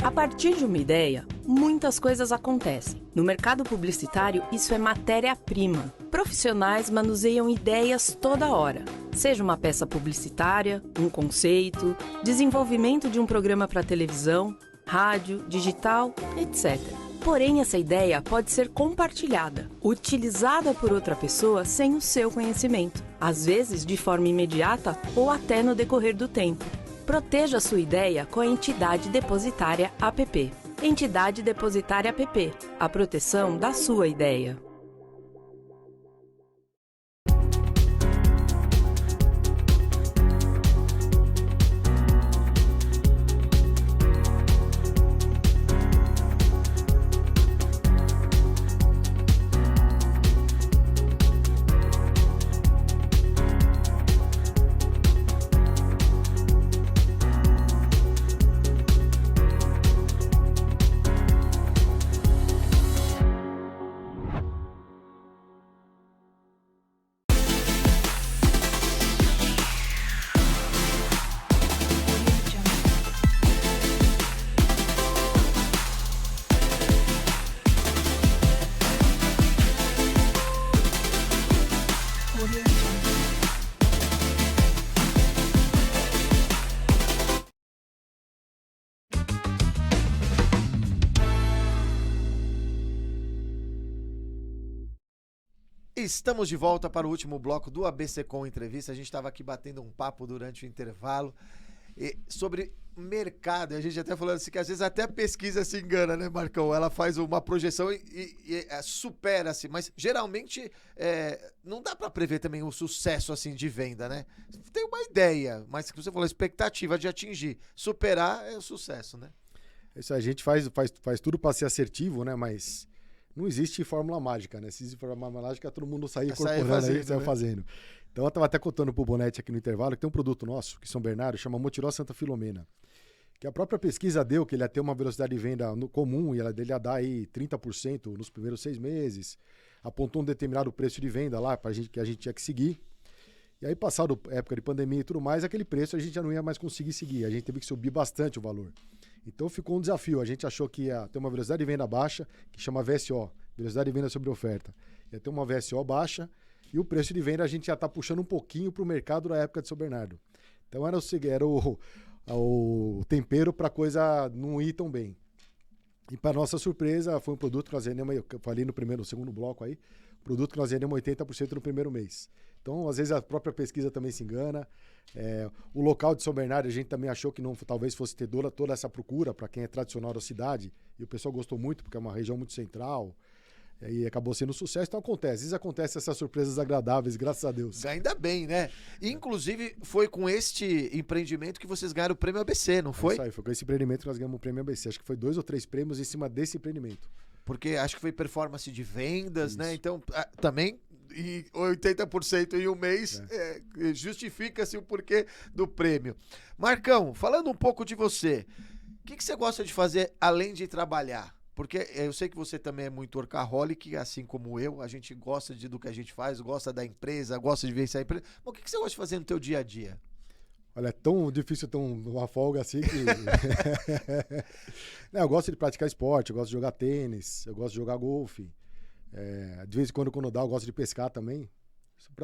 A partir de uma ideia, muitas coisas acontecem. No mercado publicitário, isso é matéria-prima. Profissionais manuseiam ideias toda hora. Seja uma peça publicitária, um conceito, desenvolvimento de um programa para televisão, rádio, digital, etc. Porém, essa ideia pode ser compartilhada, utilizada por outra pessoa sem o seu conhecimento, às vezes de forma imediata ou até no decorrer do tempo. Proteja sua ideia com a Entidade Depositária APP. Entidade Depositária APP. A proteção da sua ideia. Estamos de volta para o último bloco do ABC Com Entrevista. A gente estava aqui batendo um papo durante o intervalo sobre mercado. A gente até falando assim que às vezes até a pesquisa se engana, né, Marcão? Ela faz uma projeção e supera-se, mas geralmente não dá para prever também o sucesso assim de venda, né? Tem uma ideia, mas que você falou, expectativa de atingir. Superar é o sucesso, né? Isso, a gente faz tudo para ser assertivo, né? Mas não existe fórmula mágica, né? Se existe fórmula mágica, todo mundo sair incorporando aí, saiu fazendo. Então, eu estava até contando pro Bonetti aqui no intervalo que tem um produto nosso, que São Bernardo, chama Motiró Santa Filomena, que a própria pesquisa deu que ele ia ter uma velocidade de venda comum e ele ia dar aí 30% nos primeiros 6 meses, apontou um determinado preço de venda lá que a gente tinha que seguir. E aí, passado a época de pandemia e tudo mais, aquele preço a gente já não ia mais conseguir seguir. A gente teve que subir bastante o valor. Então ficou um desafio. A gente achou que ia ter uma velocidade de venda baixa, que chama VSO, velocidade de venda sobre oferta. Ia ter uma VSO baixa e o preço de venda a gente já está puxando um pouquinho para o mercado na época de São Bernardo. Então era o tempero para a coisa não ir tão bem. E para nossa surpresa, foi um produto que nós vendemos, eu falei no segundo bloco aí, produto que nós vendemos 80% no primeiro mês. Então, às vezes, a própria pesquisa também se engana. O local de São Bernardo, a gente também achou que não, talvez fosse ter toda essa procura para quem é tradicional da cidade. E o pessoal gostou muito, porque é uma região muito central. E acabou sendo um sucesso. Então, às vezes acontecem essas surpresas agradáveis, graças a Deus. Ainda bem, né? Inclusive, foi com este empreendimento que vocês ganharam o prêmio ABC, não foi? Isso aí, foi com esse empreendimento que nós ganhamos o prêmio ABC. Acho que foi 2 ou 3 prêmios em cima desse empreendimento. Porque acho que foi performance de vendas, né? Então, também, e 80% em um mês, justifica-se o porquê do prêmio. Marcão, falando um pouco de você, o que você gosta de fazer além de trabalhar? Porque eu sei que você também é muito workaholic, assim como eu. A gente gosta do que a gente faz, gosta da empresa, gosta de vencer a empresa. Mas o que você gosta de fazer no teu dia a dia? Olha, é tão difícil ter uma folga assim que... Não, eu gosto de praticar esporte, eu gosto de jogar tênis, eu gosto de jogar golfe. De vez em quando dá, eu gosto de pescar também.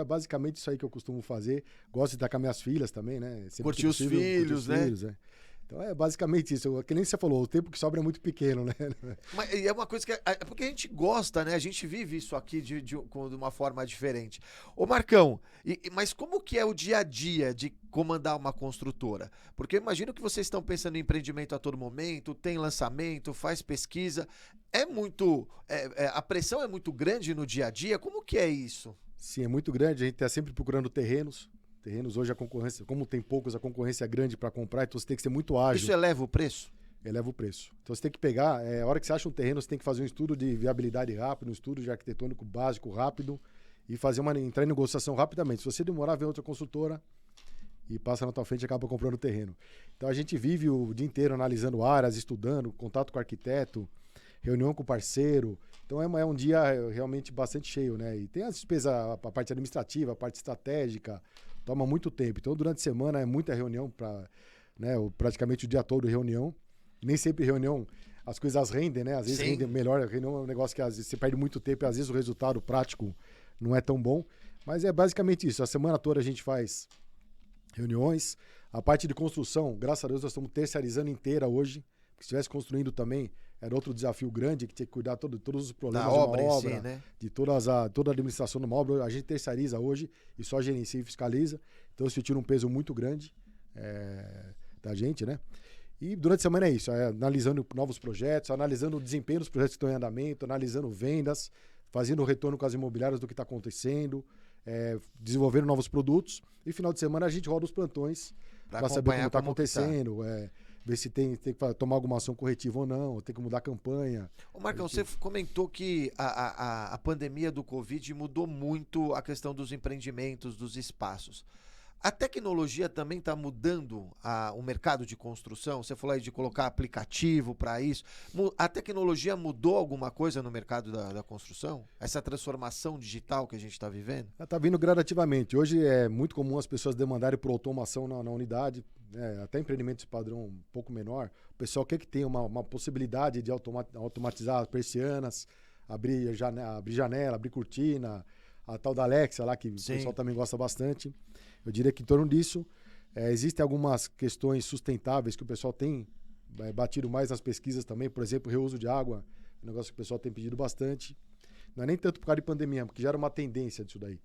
Basicamente isso aí que eu costumo fazer. Gosto de estar com as minhas filhas também, né? Curtir os filhos, né? Então é basicamente isso. Que nem você falou, o tempo que sobra é muito pequeno, né? Mas é uma coisa que... porque a gente gosta, né? A gente vive isso aqui de uma forma diferente. Ô Marcão, mas como que é o dia a dia de comandar uma construtora? Porque eu imagino que vocês estão pensando em empreendimento a todo momento, tem lançamento, faz pesquisa. A pressão é muito grande no dia a dia? Como que é isso? Sim, é muito grande. A gente está sempre procurando terrenos. Hoje a concorrência, como tem poucos, a concorrência é grande para comprar, então você tem que ser muito ágil. Isso eleva o preço? Eleva o preço. Então você tem que pegar, a hora que você acha um terreno, você tem que fazer um estudo de viabilidade rápido, um estudo de arquitetônico básico rápido e entrar em negociação rapidamente. Se você demorar, vem outra construtora e passa na tua frente e acaba comprando o terreno. Então a gente vive o dia inteiro analisando áreas, estudando, contato com o arquiteto, reunião com o parceiro. Então é um dia realmente bastante cheio, né? E tem as despesas, a parte administrativa, a parte estratégica, toma muito tempo. Então, durante a semana é muita reunião, praticamente o dia todo reunião. Nem sempre reunião, as coisas rendem, né? Às vezes rendem melhor. A reunião é um negócio que às vezes você perde muito tempo e às vezes o resultado prático não é tão bom. Mas é basicamente isso. A semana toda a gente faz reuniões. A parte de construção, graças a Deus, nós estamos terceirizando inteira hoje. Se estivesse construindo também, era outro desafio grande, que tinha que cuidar de todos os problemas de uma obra, si, né? De toda a administração de uma obra. A gente terceiriza hoje e só gerencia e fiscaliza. Então isso tira um peso muito grande da gente, né? E durante a semana é isso, analisando novos projetos, analisando o desempenho dos projetos que estão em andamento, analisando vendas, fazendo o retorno com as imobiliárias do que está acontecendo, desenvolvendo novos produtos. E final de semana a gente roda os plantões para saber como está acontecendo, ver se tem que tomar alguma ação corretiva ou não, tem que mudar a campanha. Ô Marcão, você comentou que a pandemia do Covid mudou muito a questão dos empreendimentos, dos espaços. A tecnologia também está mudando o mercado de construção? Você falou aí de colocar aplicativo para isso. A tecnologia mudou alguma coisa no mercado da construção? Essa transformação digital que a gente está vivendo? Ela está vindo gradativamente. Hoje é muito comum as pessoas demandarem por automação na unidade, até empreendimentos de padrão um pouco menor. O pessoal quer que tenha uma possibilidade de automatizar persianas, abrir janela, abrir cortina, a tal da Alexa lá, que o pessoal também gosta bastante. Eu diria que em torno disso, existem algumas questões sustentáveis que o pessoal tem batido mais nas pesquisas também. Por exemplo, reuso de água, um negócio que o pessoal tem pedido bastante. Não é nem tanto por causa de pandemia, porque já era uma tendência disso daí.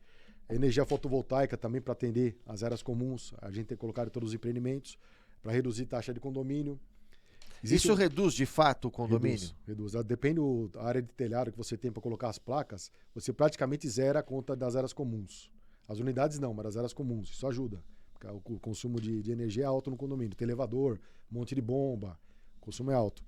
A energia fotovoltaica também para atender as áreas comuns. A gente tem colocado em todos os empreendimentos para reduzir taxa de condomínio. Isso reduz de fato o condomínio? Reduz. Depende da área de telhado que você tem para colocar as placas, você praticamente zera a conta das áreas comuns. As unidades não, mas as áreas comuns. Isso ajuda. Porque o consumo de energia é alto no condomínio. Tem elevador, um monte de bomba, o consumo é alto.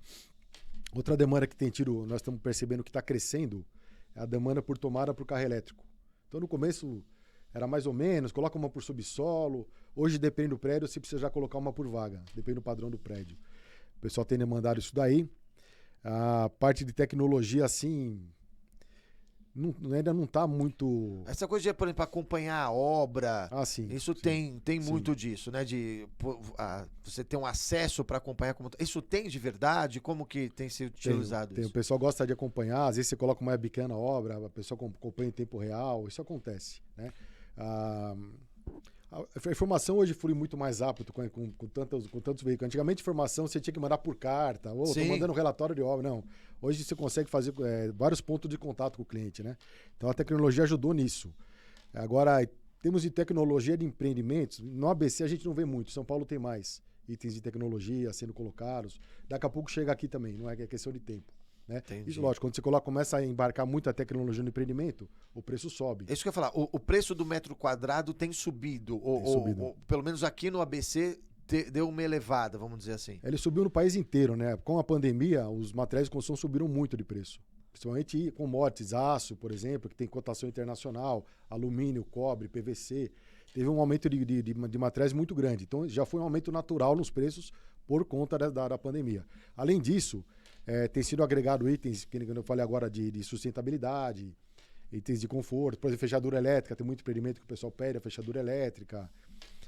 Outra demanda que tem tido, nós estamos percebendo que está crescendo, é a demanda por tomada para o carro elétrico. Então no começo era mais ou menos, coloca uma por subsolo. Hoje depende do prédio, você precisa já colocar uma por vaga. Depende do padrão do prédio. O pessoal tem demandado isso daí. A parte de tecnologia, assim, ainda não está muito... Essa coisa de, por exemplo, acompanhar a obra, sim. Isso sim, tem muito disso, né? De você ter um acesso para acompanhar. Isso tem de verdade? Como que tem sido utilizado tem. isso? O pessoal gosta de acompanhar, às vezes você coloca uma webcam na obra, a pessoa acompanha em tempo real, isso acontece, né? A informação hoje flui muito mais rápido com tantos veículos. Antigamente, informação você tinha que mandar por carta, estou mandando relatório de obra. Não. Hoje você consegue fazer vários pontos de contato com o cliente, né? Então a tecnologia ajudou nisso. Agora, em termos de tecnologia de empreendimentos, no ABC a gente não vê muito. São Paulo tem mais itens de tecnologia sendo colocados. Daqui a pouco chega aqui também, não é questão de tempo. Né? Isso, lógico, quando você começa a embarcar muita tecnologia no empreendimento, o preço sobe. Isso que eu ia falar, o preço do metro quadrado tem subido, ou pelo menos aqui no ABC deu uma elevada, vamos dizer assim. Ele subiu no país inteiro, né? Com a pandemia, os materiais de construção subiram muito de preço. Principalmente commodities, aço, por exemplo, que tem cotação internacional, alumínio, cobre, PVC. Teve um aumento de materiais muito grande. Então, já foi um aumento natural nos preços por conta da pandemia. Além disso, tem sido agregado itens, que eu falei agora, de sustentabilidade, itens de conforto. Por exemplo, fechadura elétrica, tem muito empreendimento que o pessoal pede, a fechadura elétrica.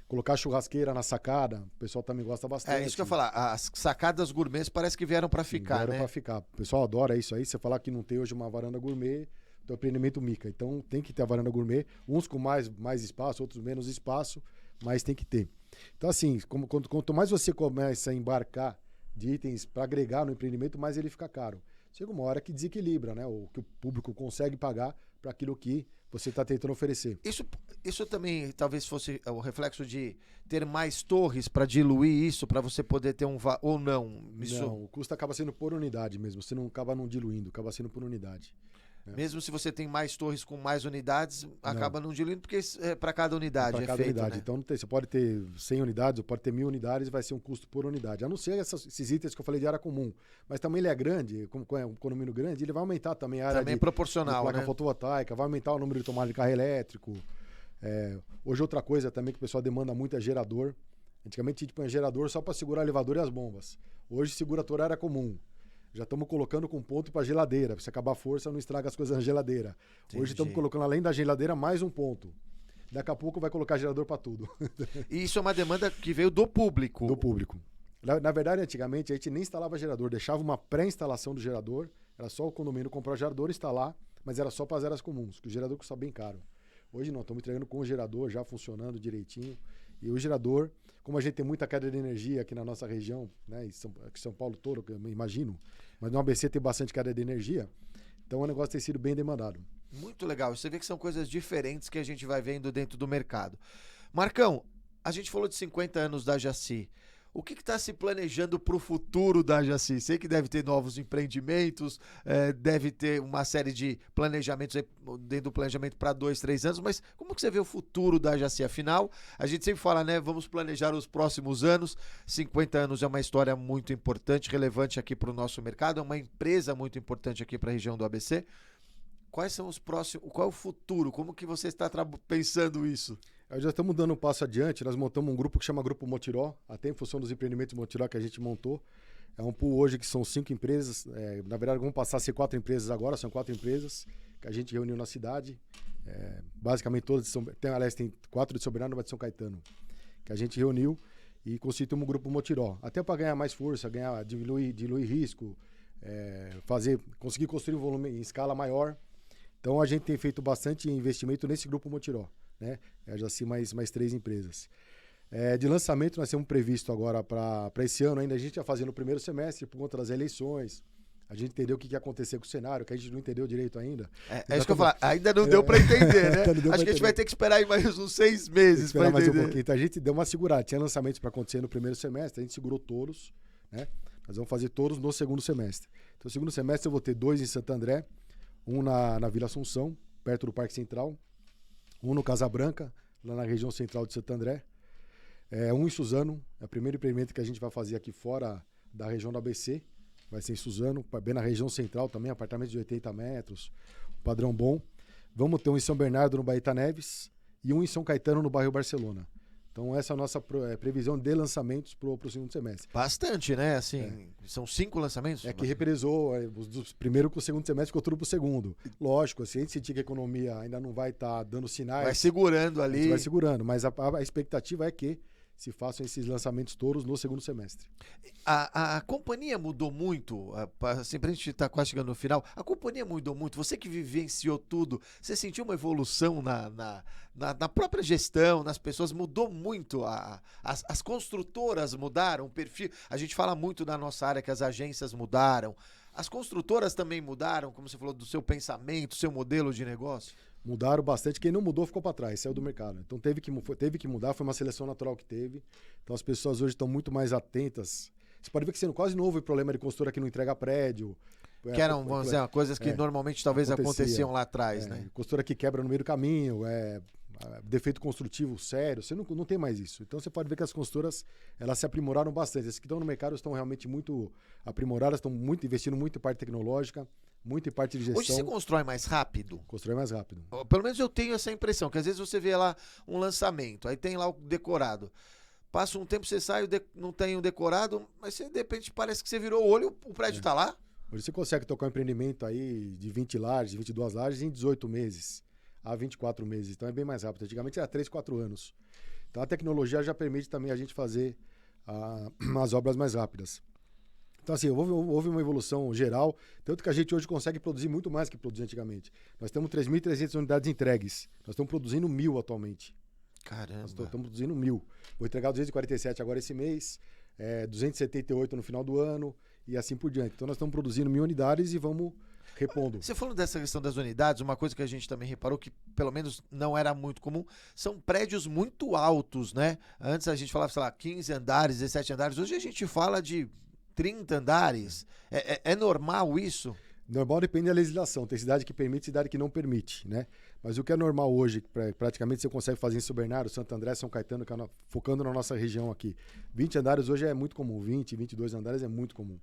Colocar churrasqueira na sacada, o pessoal também gosta bastante. É isso que eu ia falar, as sacadas gourmets parece que vieram para ficar, vieram né? para ficar. O pessoal adora isso aí. Você falar que não tem hoje uma varanda gourmet, o empreendimento mica. Então tem que ter a varanda gourmet, uns com mais espaço, outros menos espaço, mas tem que ter. Então assim, quanto mais você começa a embarcar de itens para agregar no empreendimento, mais ele fica caro. Chega uma hora que desequilibra, né? O que o público consegue pagar para aquilo que você está tentando oferecer. Isso também talvez fosse o reflexo de ter mais torres para diluir isso, para você poder ter ou não? Não, o custo acaba sendo por unidade mesmo. Você não acaba não diluindo, acaba sendo por unidade. Mesmo se você tem mais torres com mais unidades, acaba não diluindo, porque é para cada unidade. Para cada feito, unidade. Né? Então você pode ter 100 unidades, ou pode ter 1000 unidades, vai ser um custo por unidade. A não ser esses itens que eu falei de área comum. Mas também ele é grande, como é um condomínio grande, ele vai aumentar também a área também proporcional, de placa né? fotovoltaica, vai aumentar o número de tomadas de carro elétrico. Hoje outra coisa também que o pessoal demanda muito é gerador. Antigamente a gente põe gerador só para segurar o elevador e as bombas. Hoje segura toda a área comum. Já estamos colocando com ponto para geladeira. Se acabar a força, não estraga as coisas na geladeira. Entendi. Hoje estamos colocando, além da geladeira, mais um ponto. Daqui a pouco vai colocar gerador para tudo. E isso é uma demanda que veio do público. Do público. Na verdade, antigamente, a gente nem instalava gerador. Deixava uma pré-instalação do gerador. Era só o condomínio comprar o gerador e instalar. Mas era só para as áreas comuns, que o gerador custa bem caro. Hoje não, estamos entregando com o gerador já funcionando direitinho. E o gerador, como a gente tem muita queda de energia aqui na nossa região, né, aqui São Paulo todo, que eu imagino, mas no ABC tem bastante queda de energia, então o negócio tem sido bem demandado. Muito legal. Você vê que são coisas diferentes que a gente vai vendo dentro do mercado. Marcão, a gente falou de 50 anos da Jaci. O que está se planejando para o futuro da Jaci? Sei que deve ter novos empreendimentos, deve ter uma série de planejamentos aí, dentro do planejamento para 2, 3 anos, mas como que você vê o futuro da Jaci? Afinal, a gente sempre fala, né? Vamos planejar os próximos anos. 50 anos é uma história muito importante, relevante aqui para o nosso mercado, é uma empresa muito importante aqui para a região do ABC. Quais são os próximos? Qual é o futuro? Como que você está pensando isso? Já estamos dando um passo adiante, nós montamos um grupo que chama Grupo Motiró, até em função dos empreendimentos Motiró que a gente montou. É um pool hoje que são 5 empresas, na verdade vão passar a ser 4 empresas agora, são 4 empresas que a gente reuniu na cidade. Basicamente todas, tem 4 de Soberano e uma de São Caetano, que a gente reuniu e constituímos um Grupo Motiró. Até para ganhar mais força, diluir risco, conseguir construir um volume em escala maior. Então a gente tem feito bastante investimento nesse Grupo Motiró. Né? Já assim mais 3 empresas. De lançamento nós temos previsto agora para esse ano ainda, a gente ia fazer no primeiro semestre por conta das eleições. A gente entendeu o que ia acontecer com o cenário, que a gente não entendeu direito ainda. Isso que eu falo, ainda não deu para entender, né? Acho que a gente vai ter que esperar aí mais uns 6 meses para entender. Mais um pouquinho. Então a gente deu uma segurada. Tinha lançamentos para acontecer no primeiro semestre, a gente segurou todos. Né? Nós vamos fazer todos no segundo semestre. Então no segundo semestre eu vou ter 2 em Santo André, um na Vila Assunção, perto do Parque Central. Um no Casa Branca, lá na região central de Santo André. Um em Suzano, é o primeiro empreendimento que a gente vai fazer aqui fora da região do ABC. Vai ser em Suzano, bem na região central também, apartamentos de 80 metros, padrão bom. Vamos ter um em São Bernardo, no Baeta Neves, e um em São Caetano, no bairro Barcelona. Então essa é a nossa previsão de lançamentos para o segundo semestre. Bastante, né? Assim, são 5 lançamentos? É que represou, os primeiro com o segundo semestre ficou tudo para o segundo. Lógico, se a gente sentir que a economia ainda não vai estar dando sinais... Vai segurando A ali. gente vai segurando, mas a expectativa é que se façam esses lançamentos todos no segundo semestre. A companhia mudou muito, assim, pra gente estar quase chegando no final, a companhia mudou muito, você que vivenciou tudo, você sentiu uma evolução na própria gestão, nas pessoas, mudou muito, as construtoras mudaram, o perfil, a gente fala muito na nossa área que as agências mudaram, as construtoras também mudaram, como você falou, do seu pensamento, seu modelo de negócio? Mudaram bastante. Quem não mudou ficou para trás, saiu do mercado. Então teve que mudar, foi uma seleção natural que teve. Então as pessoas hoje estão muito mais atentas. Você pode ver que sendo quase não houve problema de construtora que não entrega prédio. Que eram, vamos dizer, coisas que normalmente talvez aconteciam lá atrás, né? Construtora que quebra no meio do caminho, defeito construtivo sério, você não tem mais isso. Então você pode ver que as construtoras, elas se aprimoraram bastante. As que estão no mercado estão realmente muito aprimoradas, estão investindo muito em parte tecnológica, muito em parte de gestão. Hoje você constrói mais rápido? Constrói mais rápido. Pelo menos eu tenho essa impressão, que às vezes você vê lá um lançamento, aí tem lá o decorado. Passa um tempo, você sai, não tem o decorado, mas você, de repente parece que você virou o olho, o prédio tá lá. Hoje você consegue tocar um empreendimento aí de 20 lajes, 22 lajes em 18 meses, a 24 meses. Então é bem mais rápido. Antigamente era 3, 4 anos. Então a tecnologia já permite também a gente fazer as obras mais rápidas. Então, assim, houve uma evolução geral, tanto que a gente hoje consegue produzir muito mais que produzia antigamente. Nós temos 3.300 unidades entregues. Nós estamos produzindo 1.000 atualmente. Caramba. Nós estamos produzindo 1.000. Vou entregar 247 agora esse mês, 278 no final do ano e assim por diante. Então, nós estamos produzindo 1.000 unidades e vamos repondo. Você falando dessa questão das unidades, uma coisa que a gente também reparou que pelo menos não era muito comum, são prédios muito altos, né? Antes a gente falava, sei lá, 15 andares, 17 andares. Hoje a gente fala de 30 andares. É normal isso? Normal depende da legislação. Tem cidade que permite, cidade que não permite, né? Mas o que é normal hoje, praticamente você consegue fazer em São Bernardo, Santo André, São Caetano, focando na nossa região aqui. 20 andares hoje é muito comum, 20, 22 andares é muito comum.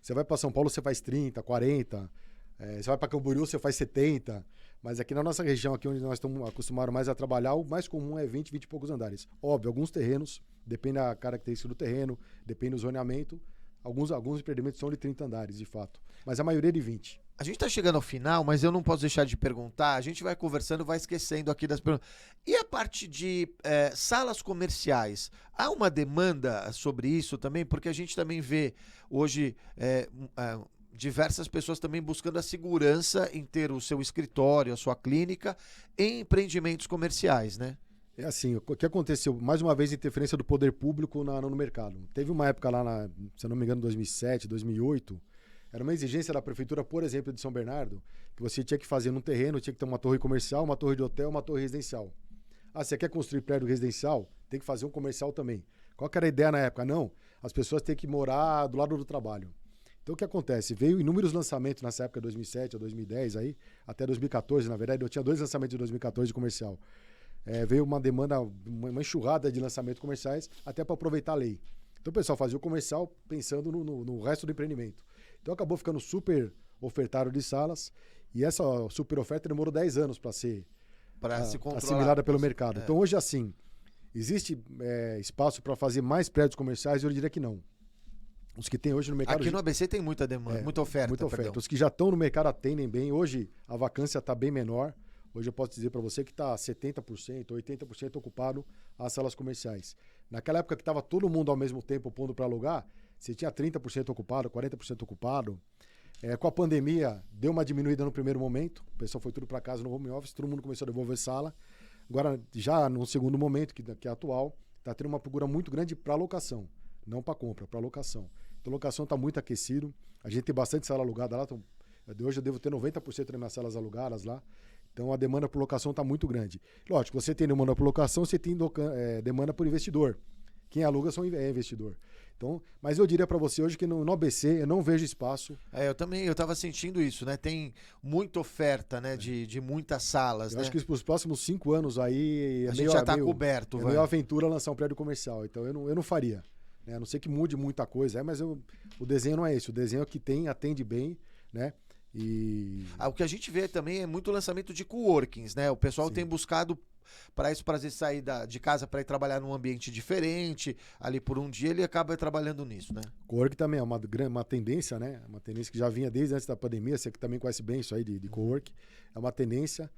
Você vai para São Paulo, você faz 30, 40, você vai para Camboriú, você faz 70, mas aqui na nossa região, aqui onde nós estamos acostumados mais a trabalhar, o mais comum é 20, 20 e poucos andares. Óbvio, alguns terrenos, depende da característica do terreno, depende do zoneamento, alguns empreendimentos são de 30 andares, de fato, mas a maioria é de 20. A gente está chegando ao final, mas eu não posso deixar de perguntar. A gente vai conversando, vai esquecendo aqui das perguntas. E a parte de salas comerciais? Há uma demanda sobre isso também? Porque a gente também vê hoje diversas pessoas também buscando a segurança em ter o seu escritório, a sua clínica em empreendimentos comerciais, né? É assim, o que aconteceu? Mais uma vez, interferência do poder público no mercado. Teve uma época lá, se eu não me engano, 2007, 2008... Era uma exigência da prefeitura, por exemplo, de São Bernardo, que você tinha que fazer num terreno, tinha que ter uma torre comercial, uma torre de hotel, uma torre residencial. Ah, você quer construir prédio residencial? Tem que fazer um comercial também. Qual que era a ideia na época? Não, as pessoas têm que morar do lado do trabalho. Então o que acontece? Veio inúmeros lançamentos nessa época, 2007 a 2010, aí, até 2014, na verdade, eu tinha 2 lançamentos de 2014 de comercial. Veio uma demanda, uma enxurrada de lançamentos comerciais, até para aproveitar a lei. Então o pessoal fazia o comercial pensando no resto do empreendimento. Então acabou ficando super ofertado de salas e essa super oferta demorou 10 anos para ser assimilada pelo mercado. Então hoje assim, existe espaço para fazer mais prédios comerciais? Eu diria que não. Os que tem hoje no mercado... Aqui no ABC tem muita demanda, muita oferta. Muita oferta. Os que já estão no mercado atendem bem. Hoje a vacância está bem menor. Hoje eu posso dizer para você que está 70%, 80% ocupado as salas comerciais. Naquela época que estava todo mundo ao mesmo tempo pondo para alugar, você tinha 30% ocupado, 40% ocupado. Com a pandemia, deu uma diminuída no primeiro momento. O pessoal foi tudo para casa no home office, todo mundo começou a devolver sala. Agora, já no segundo momento, que é atual, está tendo uma procura muito grande para locação. Não para compra, para locação. Então, a locação está muito aquecido. A gente tem bastante sala alugada lá. Então, hoje eu devo ter 90% das minhas salas alugadas lá. Então, a demanda por locação está muito grande. Lógico, você tem demanda por locação, você tem demanda por investidor. Quem aluga é investidor. Então, mas eu diria para você hoje que no ABC eu não vejo espaço. Eu também, eu estava sentindo isso, né? Tem muita oferta, né? De muitas salas, eu né? acho que para os próximos 5 anos aí... A gente já está coberto, vai. É meio aventura lançar um prédio comercial, então eu não faria. Né? A não ser que mude muita coisa, mas o desenho não é esse. O desenho é que atende bem, né? E... o que a gente vê também é muito lançamento de coworkings, né? O pessoal tem buscado para isso, para às vezes sair de casa para ir trabalhar num ambiente diferente, ali por um dia, ele acaba trabalhando nisso, né? Cowork também é uma tendência, né? Uma tendência que já vinha desde antes da pandemia, você que também conhece bem isso aí de cowork. É uma tendência.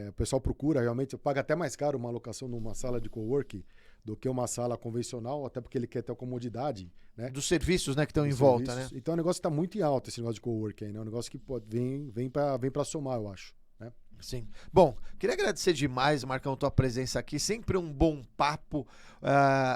O pessoal procura, realmente, paga até mais caro uma alocação numa sala de cowork do que uma sala convencional, até porque ele quer ter a comodidade, né? Dos serviços, né, que estão em volta, né? Então o negócio está muito em alta, esse negócio de cowork aí, né? É um negócio que vem para somar, eu acho, né? Sim. Bom, queria agradecer demais, Marcão, tua presença aqui. Sempre um bom papo,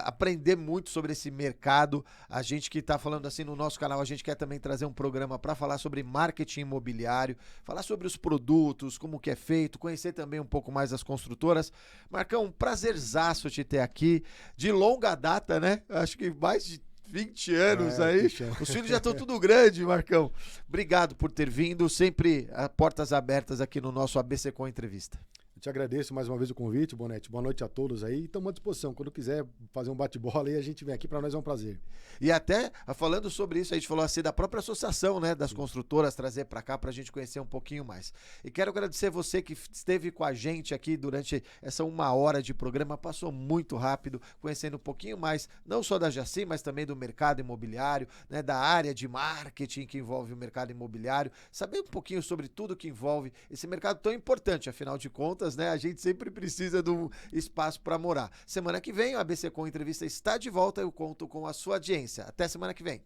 aprender muito sobre esse mercado. A gente que está falando assim no nosso canal, a gente quer também trazer um programa para falar sobre marketing imobiliário, falar sobre os produtos, como que é feito, conhecer também um pouco mais as construtoras. Marcão, um prazerzaço te ter aqui, de longa data, né? Acho que mais de 20 anos aí. Os filhos já estão tudo grande, Marcão. Obrigado por ter vindo. Sempre portas abertas aqui no nosso ABC Com Entrevista. Eu te agradeço mais uma vez o convite, Bonetti. Boa noite a todos aí. Estamos à disposição. Quando quiser fazer um bate-bola aí, a gente vem aqui. Para nós é um prazer. E até, falando sobre isso, a gente falou assim da própria associação, né, das construtoras, trazer para cá para a gente conhecer um pouquinho mais. E quero agradecer você que esteve com a gente aqui durante essa 1 hora de programa. Passou muito rápido, conhecendo um pouquinho mais, não só da Jaci, mas também do mercado imobiliário, né, da área de marketing que envolve o mercado imobiliário. Saber um pouquinho sobre tudo que envolve esse mercado tão importante, afinal de contas, né, a gente sempre precisa de um espaço para morar. Semana que vem, o ABC Com Entrevista está de volta. Eu conto com a sua audiência. Até semana que vem.